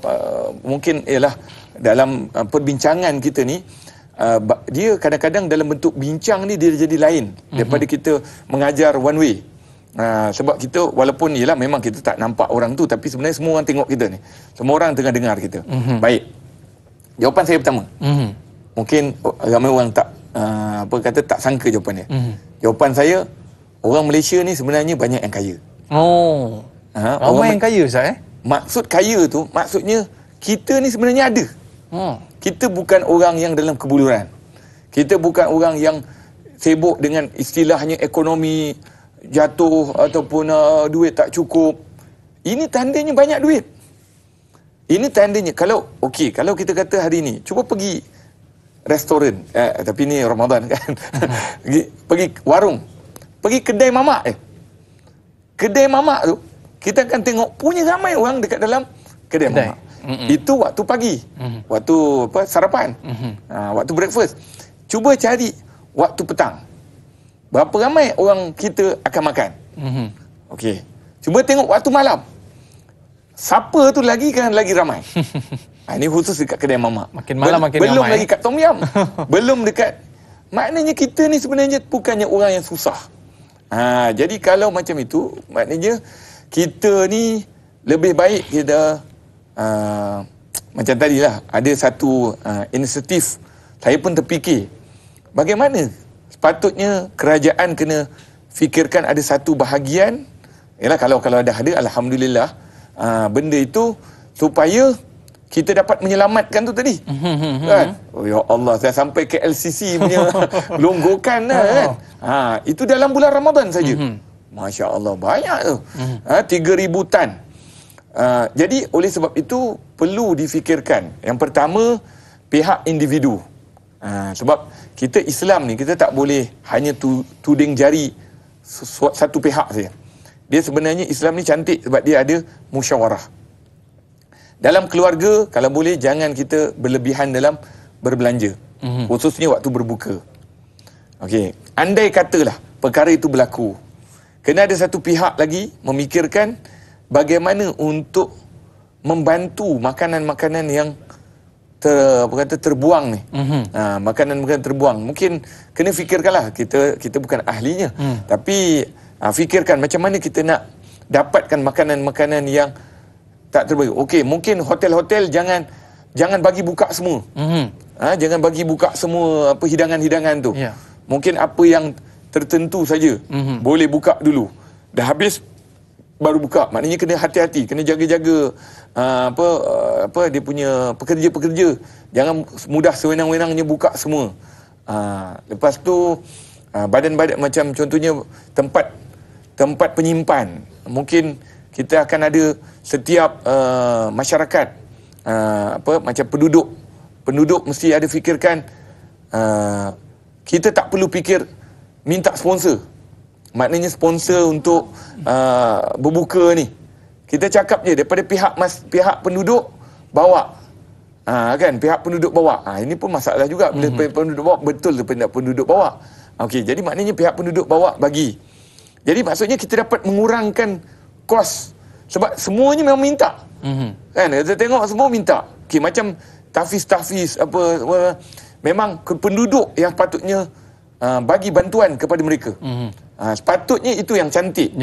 mungkin ialah dalam perbincangan kita ni, dia kadang-kadang dalam bentuk bincang ni dia jadi lain daripada kita mengajar one way. Sebab kita walaupun ialah memang kita tak nampak orang tu, tapi sebenarnya semua orang tengok kita ni. Semua orang tengah dengar kita. Baik. Jawapan saya pertama. Mungkin ramai orang tak tak sangka jawapan dia. Jawapan saya, orang Malaysia ni sebenarnya banyak yang kaya. Ramai yang kaya Ustaz Maksud kaya tu maksudnya kita ni sebenarnya ada. Kita bukan orang yang dalam kebuluran. Kita bukan orang yang sibuk dengan istilahnya ekonomi jatuh ataupun duit tak cukup. Ini tandanya banyak duit. Ini tandanya kalau kita kata hari ni cuba pergi restoran, tapi ni Ramadan kan. pergi warung, pergi kedai mamak. Kedai mamak tu kita akan tengok punya ramai orang dekat dalam kedai mamak. Itu waktu pagi, waktu sarapan, waktu breakfast. Cuba cari waktu petang, berapa ramai orang kita akan makan. Okey, cuba tengok waktu malam, siapa tu lagi ramai. Ini khusus dekat kedai mamak. Makin malam makin belum ramai. Lagi kat Tom Yam. Belum dekat. Maknanya kita ni sebenarnya bukannya orang yang susah. Jadi kalau macam itu, maknanya kita ni lebih baik kita macam tadilah ada satu inisiatif. Saya pun terfikir bagaimana sepatutnya kerajaan kena fikirkan ada satu bahagian, ialah kalau ada alhamdulillah, benda itu supaya kita dapat menyelamatkan tu tadi. Kan? Oh ya Allah, saya sampai ke LCC punya longgokan kan. Itu dalam bulan Ramadan saja. Masya Allah, banyak tu. 3,000 tan. Jadi oleh sebab itu perlu difikirkan. Yang pertama, pihak individu. Sebab kita Islam ni, kita tak boleh hanya tuding jari satu pihak saja. Dia sebenarnya Islam ni cantik sebab dia ada musyawarah. Dalam keluarga, kalau boleh jangan kita berlebihan dalam berbelanja. Khususnya waktu berbuka. Okey, andai katalah perkara itu berlaku, kena ada satu pihak lagi memikirkan bagaimana untuk membantu makanan-makanan yang terbuang ni. Makanan-makanan terbuang. Mungkin kena fikirkanlah, kita bukan ahlinya. Tapi fikirkan macam mana kita nak dapatkan makanan-makanan yang tak terbaik. Okey, mungkin hotel-hotel jangan bagi buka semua. Jangan bagi buka semua hidangan-hidangan tu. Mungkin apa yang tertentu saja boleh buka dulu. Dah habis baru buka. Maknanya kena hati-hati, kena jaga-jaga dia punya pekerja-pekerja. Jangan mudah sewenang-wenangnya buka semua. Lepas tu badan-badan macam contohnya tempat penyimpan. Mungkin kita akan ada setiap masyarakat macam penduduk mesti ada fikirkan, kita tak perlu fikir minta sponsor. Maknanya sponsor untuk berbuka ni, kita cakap je daripada pihak penduduk bawa. Kan, pihak penduduk bawa. Ini pun masalah juga. Bila penduduk bawa, betul daripada penduduk bawa. Okey, jadi maknanya pihak penduduk bawa bagi. Jadi maksudnya kita dapat mengurangkan kos. Sebab semuanya memang minta. Kan? Kita tengok semua minta. Okay, macam tahfiz apa memang penduduk yang patutnya bagi bantuan kepada mereka. Sepatutnya itu yang cantik.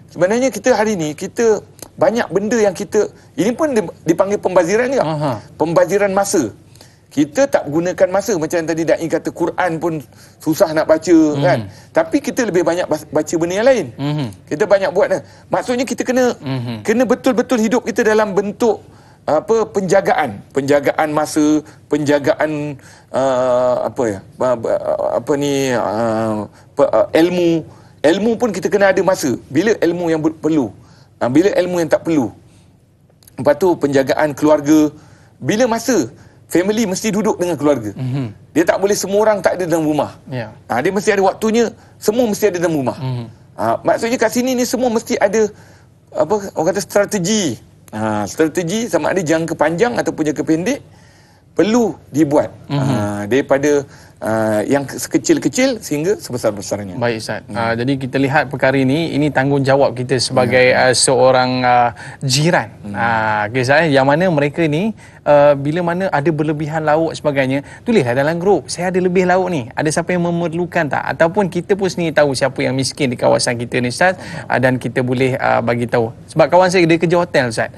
Sebenarnya kita hari ni kita banyak benda yang kita, ini pun dipanggil pembaziran juga. Pembaziran masa. Kita tak gunakan masa, macam tadi Da'i kata Quran pun susah nak baca kan. Tapi kita lebih banyak baca benda yang lain. Kita banyak buat. Maksudnya kita kena betul-betul hidup kita dalam bentuk penjagaan masa, penjagaan ilmu pun kita kena ada masa. Bila ilmu yang perlu, bila ilmu yang tak perlu. Lepas tu penjagaan keluarga, bila masa family mesti duduk dengan keluarga. Dia tak boleh semua orang tak ada dalam rumah. Dia mesti ada waktunya, semua mesti ada dalam rumah. Maksudnya kat sini ni semua mesti ada orang kata strategi. Strategi sama ada jangka panjang ataupun jangka pendek perlu dibuat. Daripada yang sekecil-kecil sehingga sebesar-besarnya. Baik Ustaz. Jadi kita lihat perkara ini tanggungjawab kita sebagai seorang jiran. Okay, Ustaz, yang mana mereka ni bila mana ada berlebihan lauk sebagainya, tulislah dalam grup, saya ada lebih lauk ni, ada siapa yang memerlukan tak, ataupun kita pun sendiri tahu siapa yang miskin di kawasan kita ni Ustaz, dan kita boleh bagi tahu. Sebab kawan saya dia kerja hotel Ustaz,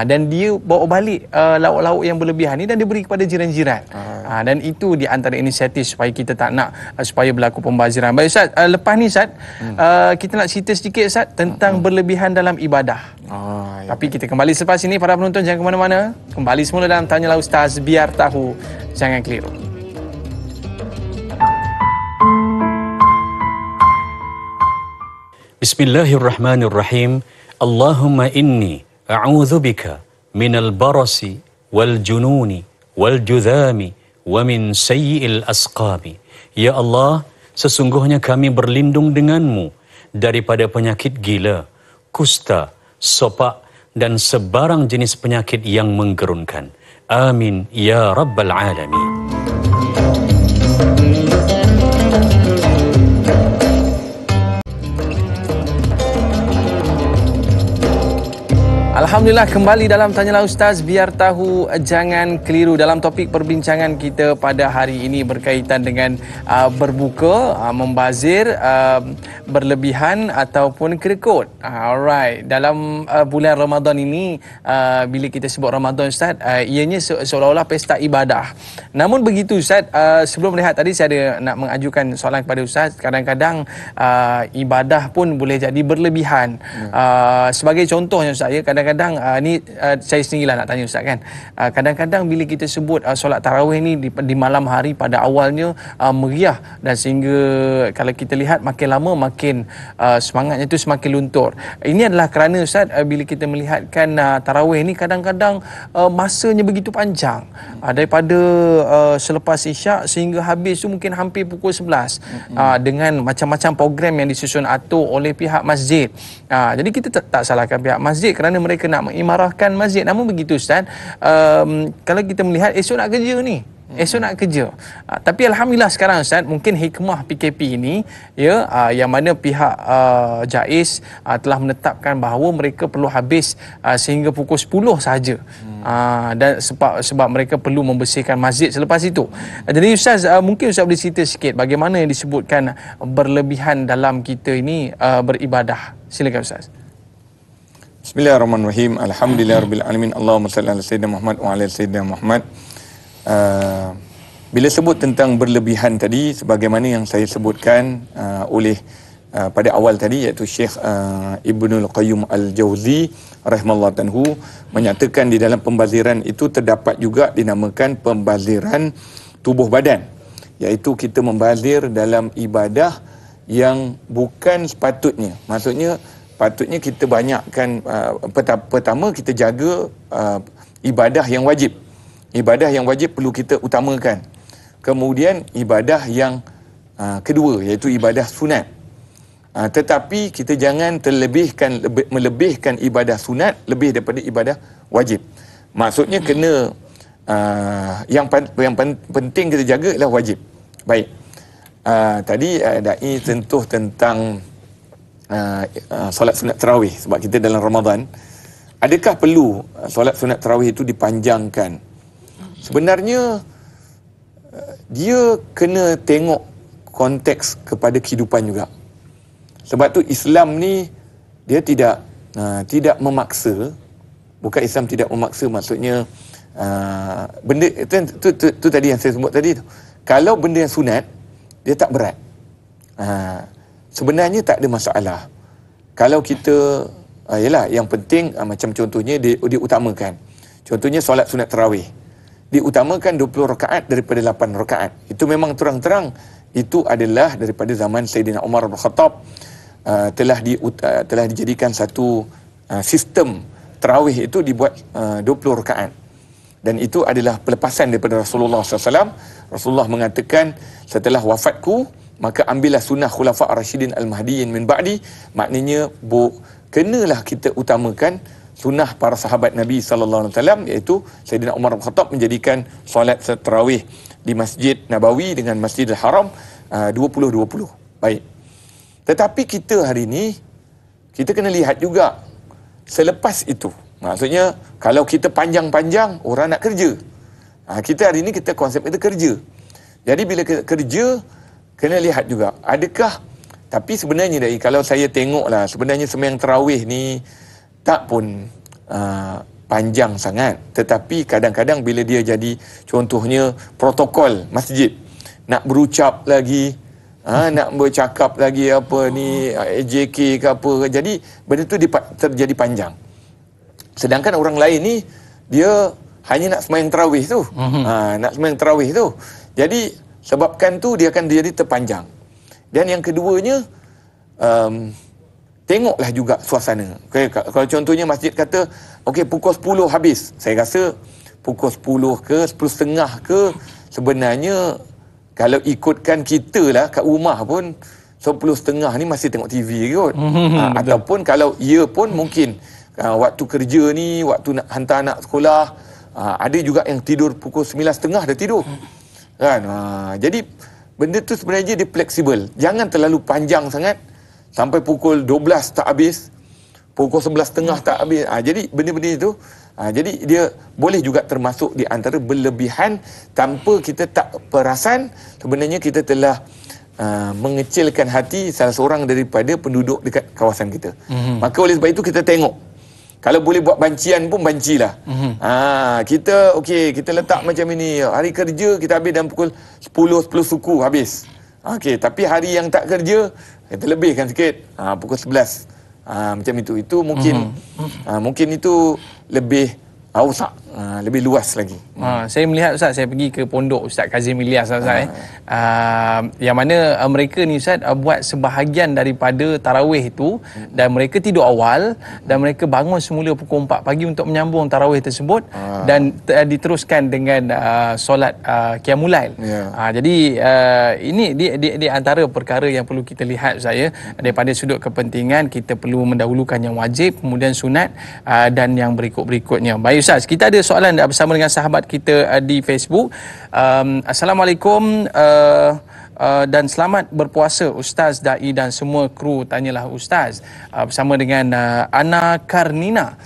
dan dia bawa balik lauk-lauk yang berlebihan ni dan dia beri kepada jiran-jiran. Dan itu di antara inisiatif supaya kita tak nak supaya berlaku pembaziran. Baik Ustaz, lepas ni Ustaz, kita nak cerita sedikit Ustaz tentang berlebihan dalam ibadah. Tapi kita kembali selepas ini. Para penonton jangan ke mana-mana, kembali semula dalam Tanyalah Ustaz, biar tahu jangan keliru. Bismillahirrahmanirrahim. Allahumma inni a'udzubika minal barasi wal jununi wal judhami wa min sayyi'il asqami. Ya Allah, sesungguhnya kami berlindung denganmu daripada penyakit gila, kusta, sopak dan sebarang jenis penyakit yang menggerunkan. Amin ya rabbal alamin. Alhamdulillah, kembali dalam Tanyalah Ustaz, biar tahu jangan keliru. Dalam topik perbincangan kita pada hari ini berkaitan dengan berbuka, membazir, berlebihan ataupun kerekut. Alright, dalam bulan Ramadan ini, bila kita sebut Ramadan Ustaz, ianya seolah-olah pesta ibadah. Namun begitu Ustaz, sebelum melihat tadi saya ada nak mengajukan soalan kepada Ustaz. Kadang-kadang ibadah pun boleh jadi berlebihan. Sebagai contohnya Ustaz, kadang-kadang ni saya sendirilah nak tanya Ustaz kan. Kadang-kadang bila kita sebut solat tarawih ni di malam hari pada awalnya meriah, dan sehingga kalau kita lihat makin lama makin semangatnya tu semakin luntur. Ini adalah kerana Ustaz, bila kita melihatkan tarawih ni kadang-kadang masanya begitu panjang, daripada selepas isyak sehingga habis tu mungkin hampir pukul 11, dengan macam-macam program yang disusun atur oleh pihak masjid. Jadi kita tak salahkan pihak masjid kerana mereka nak mengimarahkan masjid. Namun begitu Ustaz, kalau kita melihat esok nak kerja ni, esok nak kerja. Tapi Alhamdulillah sekarang Ustaz, mungkin hikmah PKP ini yang mana pihak JAIS telah menetapkan bahawa mereka perlu habis sehingga pukul 10 sahaja. Dan sebab mereka perlu membersihkan masjid selepas itu. Jadi Ustaz, mungkin Ustaz boleh cerita sikit bagaimana yang disebutkan berlebihan dalam kita ini beribadah. Silakan Ustaz. Bismillahirrahmanirrahim. Alhamdulillahirabbil alamin. Allahumma salli ala sayyidina Muhammad wa ala sayyidina Muhammad. Bila sebut tentang berlebihan tadi, sebagaimana yang saya sebutkan oleh pada awal tadi, iaitu Syekh Ibnul Qayyum Al-Jauzi rahimallahu anhu menyatakan di dalam pembaziran itu terdapat juga dinamakan pembaziran tubuh badan, iaitu kita membazir dalam ibadah yang bukan sepatutnya. Maksudnya patutnya kita banyakkan, pertama kita jaga ibadah yang wajib. Ibadah yang wajib perlu kita utamakan. Kemudian ibadah yang kedua, iaitu ibadah sunat. Tetapi kita jangan melebihkan ibadah sunat lebih daripada ibadah wajib. Maksudnya kena yang penting kita jaga adalah wajib. Baik. Tadi Da'i sentuh tentang solat sunat tarawih sebab kita dalam Ramadan. Adakah perlu solat sunat tarawih itu dipanjangkan? Sebenarnya dia kena tengok konteks kepada kehidupan juga. Sebab tu Islam ni dia tidak memaksa. Bukan Islam tidak memaksa, maksudnya benda itu tadi yang saya sebut tadi tu. Kalau benda yang sunat dia tak berat. Sebenarnya tak ada masalah. Kalau kita yalah, yang penting macam contohnya diutamakan. Contohnya solat sunat tarawih. Diutamakan 20 rakaat daripada 8 rakaat. Itu memang terang-terang itu adalah daripada zaman Sayyidina Umar bin Khattab, telah dijadikan satu sistem tarawih itu dibuat 20 rakaat. Dan itu adalah pelepasan daripada Rasulullah SAW. Rasulullah mengatakan, setelah wafatku, maka ambillah sunnah khulafa' ar-rasyidin al-mahdiyin min ba'di. Maknanya, kenalah kita utamakan sunnah para sahabat Nabi SAW, iaitu Sayyidina Umar bin Khattab menjadikan solat tarawih di Masjid Nabawi dengan Masjidil Haram 20-20. Baik. Tetapi kita hari ini, kita kena lihat juga selepas itu. Maksudnya, kalau kita panjang-panjang, orang nak kerja. Kita hari ini, kita konsep kita kerja. Jadi, bila kerja, kena lihat juga. Adakah, tapi sebenarnya dari kalau saya tengoklah, sebenarnya sembahyang tarawih ni tak pun panjang sangat. Tetapi kadang-kadang bila dia jadi, contohnya, protokol masjid. Nak berucap lagi, nak bercakap lagi apa ni, AJK ke apa. Jadi, benda tu terjadi panjang. Sedangkan orang lain ni, dia hanya nak sembahyang tarawih tu. Nak sembahyang tarawih tu. Jadi, sebabkan tu dia akan jadi terpanjang. Dan yang keduanya, tengoklah juga suasana. Okay, kalau contohnya masjid kata, okey pukul 10 habis. Saya rasa pukul 10 ke 10.30 ke, sebenarnya kalau ikutkan kita lah kat rumah pun 10.30 ni masih tengok TV kot. Ataupun kalau ia pun mungkin waktu kerja ni, waktu nak hantar anak sekolah, ada juga yang tidur pukul 9.30 dah tidur. Kan? Jadi benda tu sebenarnya dia fleksibel. Jangan terlalu panjang sangat sampai pukul 12 tak habis, pukul 11.30 tak habis. Jadi benda-benda itu, jadi dia boleh juga termasuk di antara berlebihan tanpa kita tak perasan. Sebenarnya kita telah mengecilkan hati salah seorang daripada penduduk dekat kawasan kita. Maka oleh sebab itu kita tengok. Kalau boleh buat bancian pun bancilah. Kita okey, kita letak macam ini. Hari kerja kita habis dalam pukul 10 suku habis. Okey, tapi hari yang tak kerja kita lebihkan sikit. Pukul 11. Macam itu. Itu mungkin mungkin itu lebih ausak, lebih luas lagi. Saya melihat Ustaz, saya pergi ke pondok Ustaz Kazim Ilyas Ustaz, yang mana mereka ni Ustaz buat sebahagian daripada tarawih itu, dan mereka tidur awal dan mereka bangun semula pukul 4 pagi untuk menyambung tarawih tersebut dan diteruskan dengan solat qiyamul lail. Jadi ini di antara perkara yang perlu kita lihat saya, daripada sudut kepentingan kita perlu mendahulukan yang wajib, kemudian sunat, dan yang berikut-berikutnya. Baik Ustaz, kita ada soalan bersama dengan sahabat kita di Facebook. Assalamualaikum dan selamat berpuasa Ustaz, Da'i dan semua kru. Tanyalah Ustaz, bersama dengan Ana Karnina.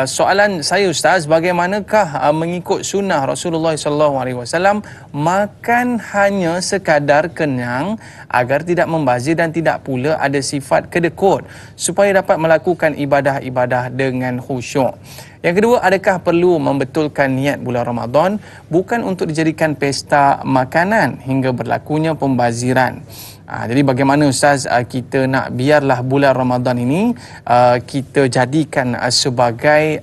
Soalan saya Ustaz, bagaimanakah mengikut sunnah Rasulullah SAW makan hanya sekadar kenyang agar tidak membazir dan tidak pula ada sifat kedekut supaya dapat melakukan ibadah-ibadah dengan khusyuk? Yang kedua, adakah perlu membetulkan niat bulan Ramadan bukan untuk dijadikan pesta makanan hingga berlakunya pembaziran? Jadi bagaimana Ustaz kita nak biarlah bulan Ramadan ini kita jadikan sebagai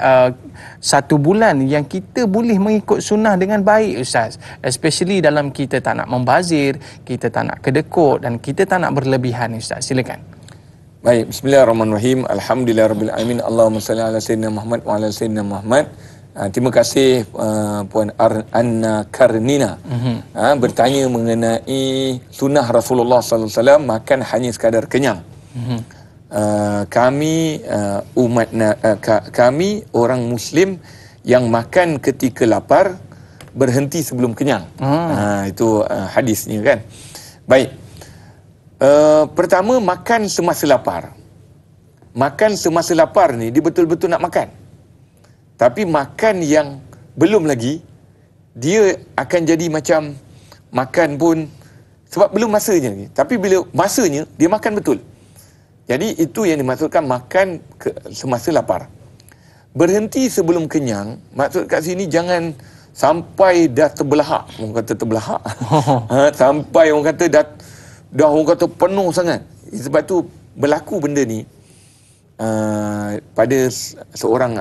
satu bulan yang kita boleh mengikut sunnah dengan baik Ustaz, especially dalam kita tak nak membazir, kita tak nak kedekut dan kita tak nak berlebihan Ustaz. Silakan. Baik, bismillahirrahmanirrahim. Alhamdulillahirabbil alamin. Allahumma salli ala sayyidina Muhammad wa ala sayyidina Muhammad. Terima kasih Puan Anna Karnina bertanya mengenai sunnah Rasulullah SAW makan hanya sekadar kenyang. Kami kami orang Muslim yang makan ketika lapar, berhenti sebelum kenyang. Itu hadisnya kan. Baik. Pertama, makan semasa lapar. makan semasa lapar ni dia betul-betul nak makan. Tapi makan yang belum lagi, dia akan jadi macam makan pun sebab belum masanya lagi. Tapi bila masanya, dia makan betul. Jadi itu yang dimaksudkan makan semasa lapar. Berhenti sebelum kenyang, maksud kat sini jangan sampai dah terbelahak. Orang kata terbelahak. Sampai orang kata dah orang kata penuh sangat. Sebab tu berlaku benda ni pada seorang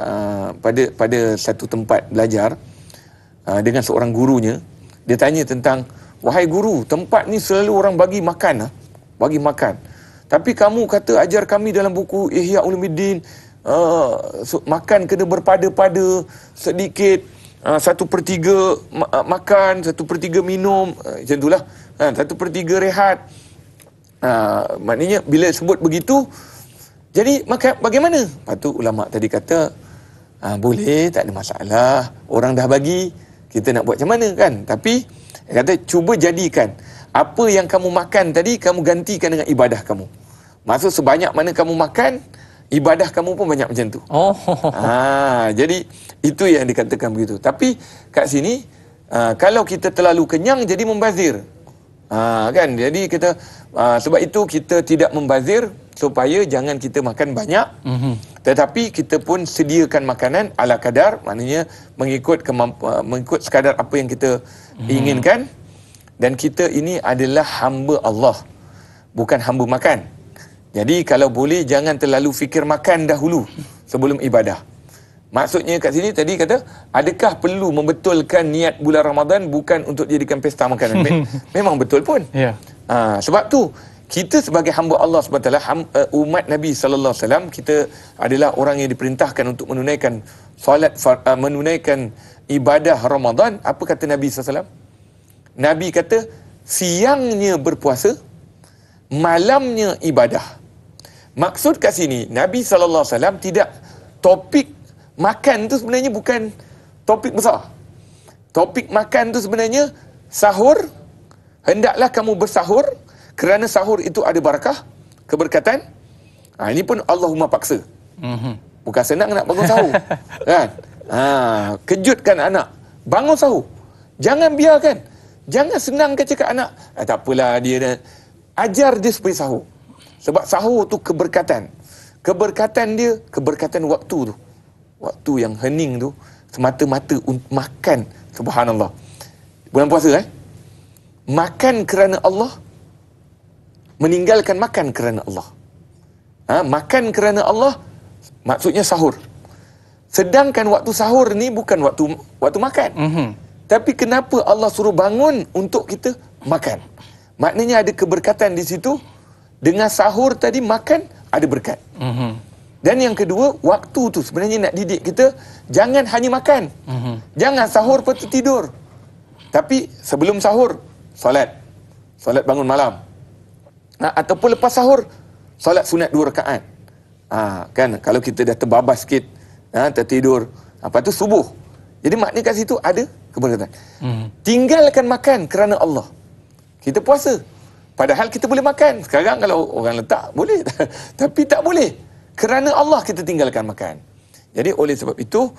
pada satu tempat belajar dengan seorang gurunya. Dia tanya tentang, wahai guru, tempat ni selalu orang bagi makan, bagi makan. Tapi kamu kata ajar kami dalam buku Ihya Ulumuddin, makan kena berpada-pada, sedikit, 1/3 makan, 1/3 minum, macam itulah, 1/3 rehat. Maknanya bila sebut begitu, jadi maka bagaimana? Lepas tu ulama tadi kata, boleh, tak ada masalah, orang dah bagi, kita nak buat macam mana kan? Tapi kata cuba jadikan apa yang kamu makan tadi, kamu gantikan dengan ibadah kamu. Maksud sebanyak mana kamu makan, ibadah kamu pun banyak macam tu. Jadi itu yang dikatakan begitu. Tapi kat sini kalau kita terlalu kenyang jadi membazir. Kan? Jadi kita sebab itu kita tidak membazir, supaya jangan kita makan banyak. Tetapi kita pun sediakan makanan ala kadar, maknanya mengikut mengikut sekadar apa yang kita inginkan. Dan kita ini adalah hamba Allah, bukan hamba makan. Jadi kalau boleh jangan terlalu fikir makan dahulu sebelum ibadah. Maksudnya kat sini tadi kata, adakah perlu membetulkan niat bulan Ramadan bukan untuk jadikan pesta makanan? Memang betul pun. Sebab tu kita sebagai hamba Allah SWT, umat Nabi sallallahu alaihi wasallam, kita adalah orang yang diperintahkan untuk menunaikan solat, menunaikan ibadah Ramadan. Apa kata Nabi sallallahu alaihi wasallam? Nabi kata, siangnya berpuasa, malamnya ibadah. Maksud kat sini, Nabi SAW tidak, topik makan tu sebenarnya bukan topik besar. Topik makan tu sebenarnya sahur, hendaklah kamu bersahur, kerana sahur itu ada barakah, keberkatan. Ini pun Allahumma paksa. Bukan senang nak bangun sahur. Kan? Kejutkan anak, bangun sahur. Jangan biarkan. Jangan senangkan cakap anak, tak apalah dia dah. Ajar dia supaya sahur. Sebab sahur tu keberkatan. Keberkatan dia, keberkatan waktu tu. Waktu yang hening tu, semata-mata untuk makan. Subhanallah. Bulan puasa makan kerana Allah, meninggalkan makan kerana Allah. Makan kerana Allah, maksudnya sahur. Sedangkan waktu sahur ni bukan waktu makan. Tapi kenapa Allah suruh bangun untuk kita makan? Maknanya ada keberkatan di situ. Dengan sahur tadi makan, ada berkat. Dan yang kedua, waktu tu sebenarnya nak didik kita, jangan hanya makan. Jangan sahur lepas tu tidur. Tapi sebelum sahur, solat bangun malam. Ataupun lepas sahur, solat sunat 2 rakaat. Kan, kalau kita dah terbabas sikit, tertidur, lepas tu subuh. Jadi maknanya kat situ ada keberkatan. Tinggalkan makan kerana Allah. Kita puasa. Padahal kita boleh makan. Sekarang kalau orang letak, boleh. Tapi tak boleh. Kerana Allah kita tinggalkan makan. Jadi oleh sebab itu,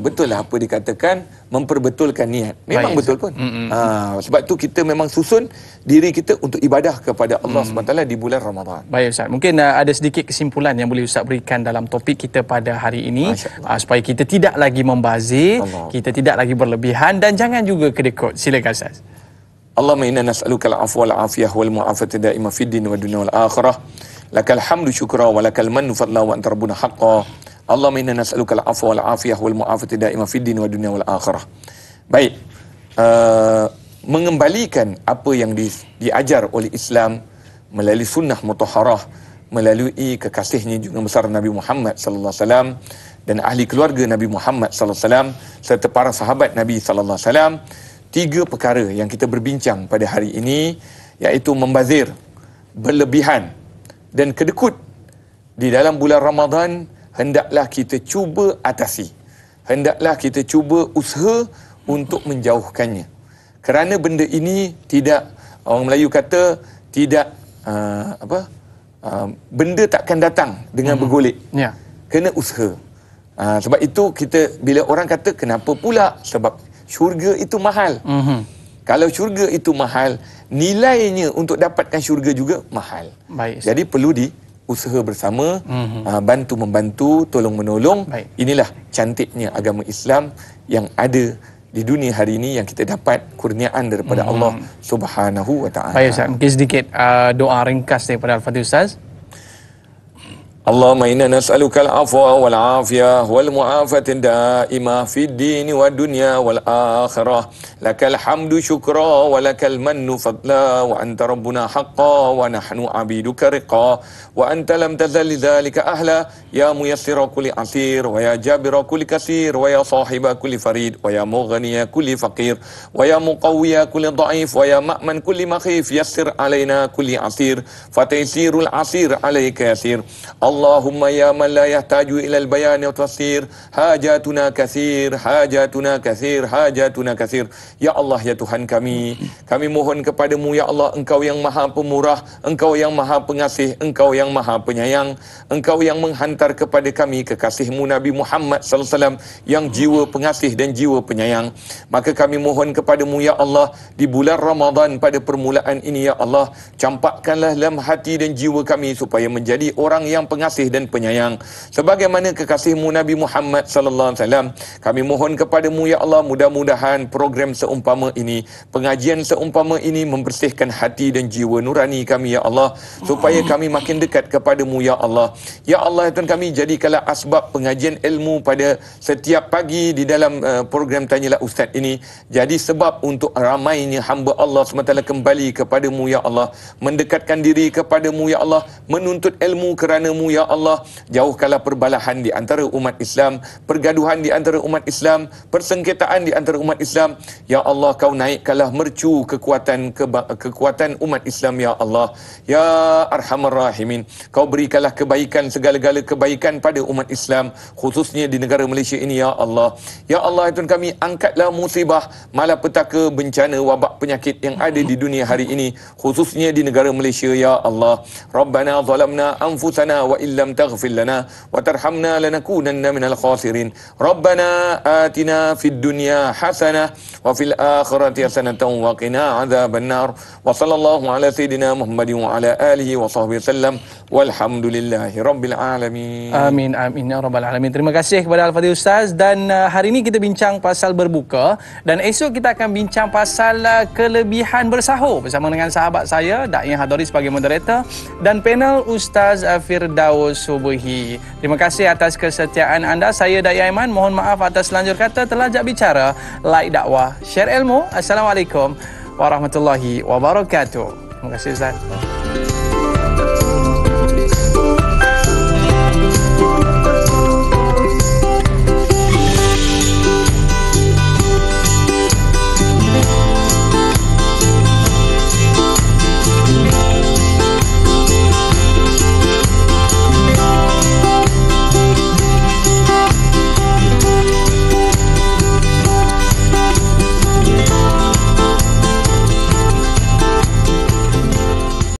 betul lah apa dikatakan, memperbetulkan niat. Memang betul pun. Sebab tu kita memang susun diri kita untuk ibadah kepada Allah SWT di bulan Ramadan. Baik Ustaz, mungkin ada sedikit kesimpulan yang boleh Ustaz berikan dalam topik kita pada hari ini, supaya kita tidak lagi membazir, kita tidak lagi berlebihan dan jangan juga kedekut. Silakan Ustaz. Allahumma inna nas'aluka al-'afwa wal-'afiyah wal mu'afata da'ima fid din wa dunya wal akhirah. Lakal hamdu syukra wa lakal mannu fadla wa anta rabbuna haqqan. Allahumma inna nas'aluka al-'afwa wal-'afiyah wal mu'afata da'ima fid din wa dunya wal akhirah. Baik. Mengembalikan apa yang diajar oleh Islam melalui sunnah mutahharah, melalui kekasihnya juga besar Nabi Muhammad sallallahu alaihi wasallam dan ahli keluarga Nabi Muhammad sallallahu alaihi wasallam serta para sahabat Nabi sallallahu alaihi wasallam. 3 perkara yang kita berbincang pada hari ini, iaitu membazir, berlebihan dan kedekut di dalam bulan Ramadan. Hendaklah kita cuba atasi, hendaklah kita cuba usaha untuk menjauhkannya. Kerana benda ini tidak, orang Melayu kata, tidak benda takkan datang dengan bergolek. Ya. Kena usaha. Sebab itu kita, bila orang kata kenapa pula? Sebab syurga itu mahal. Kalau syurga itu mahal, nilainya untuk dapatkan syurga juga mahal. Baik. Jadi perlu usaha bersama, bantu-membantu, tolong-menolong. Baik. Inilah cantiknya agama Islam yang ada di dunia hari ini, yang kita dapat kurniaan daripada Allah Subhanahu wa Ta'ala. Baik Ustaz, mungkin sedikit doa ringkas daripada Al-Fatihah Ustaz. Allahumma inna nas'aluka al-afwa wal afiyah wal mu'afata da'imah fid dini wad dunya wal akhirah. Lakal hamdu syukra wa lakal mannu fadla wa anta rabbuna haqqan wa nahnu abiduka riqa wa anta lam tazal lidzalika ahla ya muyassira kulli asir wa ya jabira kulli kasir wa ya sahiba kulli farid wa ya mughniya kulli faqir wa ya muqawwiya kulli dha'if wa ya ma'man kulli makhif yassir alaina kulli asir fataysirul asir alayka yasir. Allahumma ya man la yahtaju ila al-bayan wa tafsir hajatuna kathir hajatuna kathir hajatuna kathir. Ya Allah, ya Tuhan kami mohon kepadamu ya Allah, Engkau yang maha pemurah, Engkau yang maha pengasih, Engkau yang maha penyayang, Engkau yang menghantar kepada kami kekasihmu Nabi Muhammad sallallahu alaihi wasallam yang jiwa pengasih dan jiwa penyayang. Maka kami mohon kepadamu ya Allah, di bulan Ramadan pada permulaan ini ya Allah, campakkanlah dalam hati dan jiwa kami supaya menjadi orang yang pengasih dan penyayang sebagaimana kekasihmu Nabi Muhammad sallallahu alaihi wasallam. Kami mohon kepadamu ya Allah, mudah-mudahan program seumpama ini, pengajian seumpama ini membersihkan hati dan jiwa nurani kami ya Allah, supaya kami makin dekat kepadamu ya Allah. Ya Allah, Tuhan kami, jadikanlah asbab pengajian ilmu pada setiap pagi di dalam program Tanyalah Ustaz ini jadi sebab untuk ramainya hamba Allah SWT kembali kepadamu ya Allah, mendekatkan diri kepadamu ya Allah, menuntut ilmu kerana-Mu ya Allah. Jauhkanlah perbalahan di antara umat Islam, pergaduhan di antara umat Islam, persengketaan di antara umat Islam. Ya Allah, Kau naikkanlah mercu kekuatan umat Islam ya Allah. Ya Arhamar Rahimin, Kau berikanlah kebaikan, segala-gala kebaikan pada umat Islam, khususnya di negara Malaysia ini ya Allah. Ya Allah, Tuhan kami, angkatlah musibah, malapetaka, bencana, wabak, penyakit yang ada di dunia hari ini, khususnya di negara Malaysia ya Allah. Rabbana zalamna anfusana wa illam taghfir lana wa tarhamna lanakunanna minal khasirin. Rabbana atina fid dunya hasanah wa fil akhirati hasanatan wa qina adzabannar. Wa sallallahu ala sayidina Muhammadin wa ala alihi wa sahbihi wasallam walhamdulillahi rabbil alamin. Amin amin ya rabbal alamin. Terima kasih kepada Al-Fatihah Ustaz, dan hari ini kita bincang pasal berbuka, dan esok kita akan bincang pasal kelebihan bersahur bersama dengan sahabat saya Da'i Hadari sebagai moderator dan panel Ustaz Firdaus Subuhi. Terima kasih atas kesetiaan anda. Saya Da'i Aiman, mohon maaf atas lanjur kata, terlajak bicara, like dakwah, share ilmu. Assalamualaikum warahmatullahi wabarakatuh. Terima kasih Ustaz.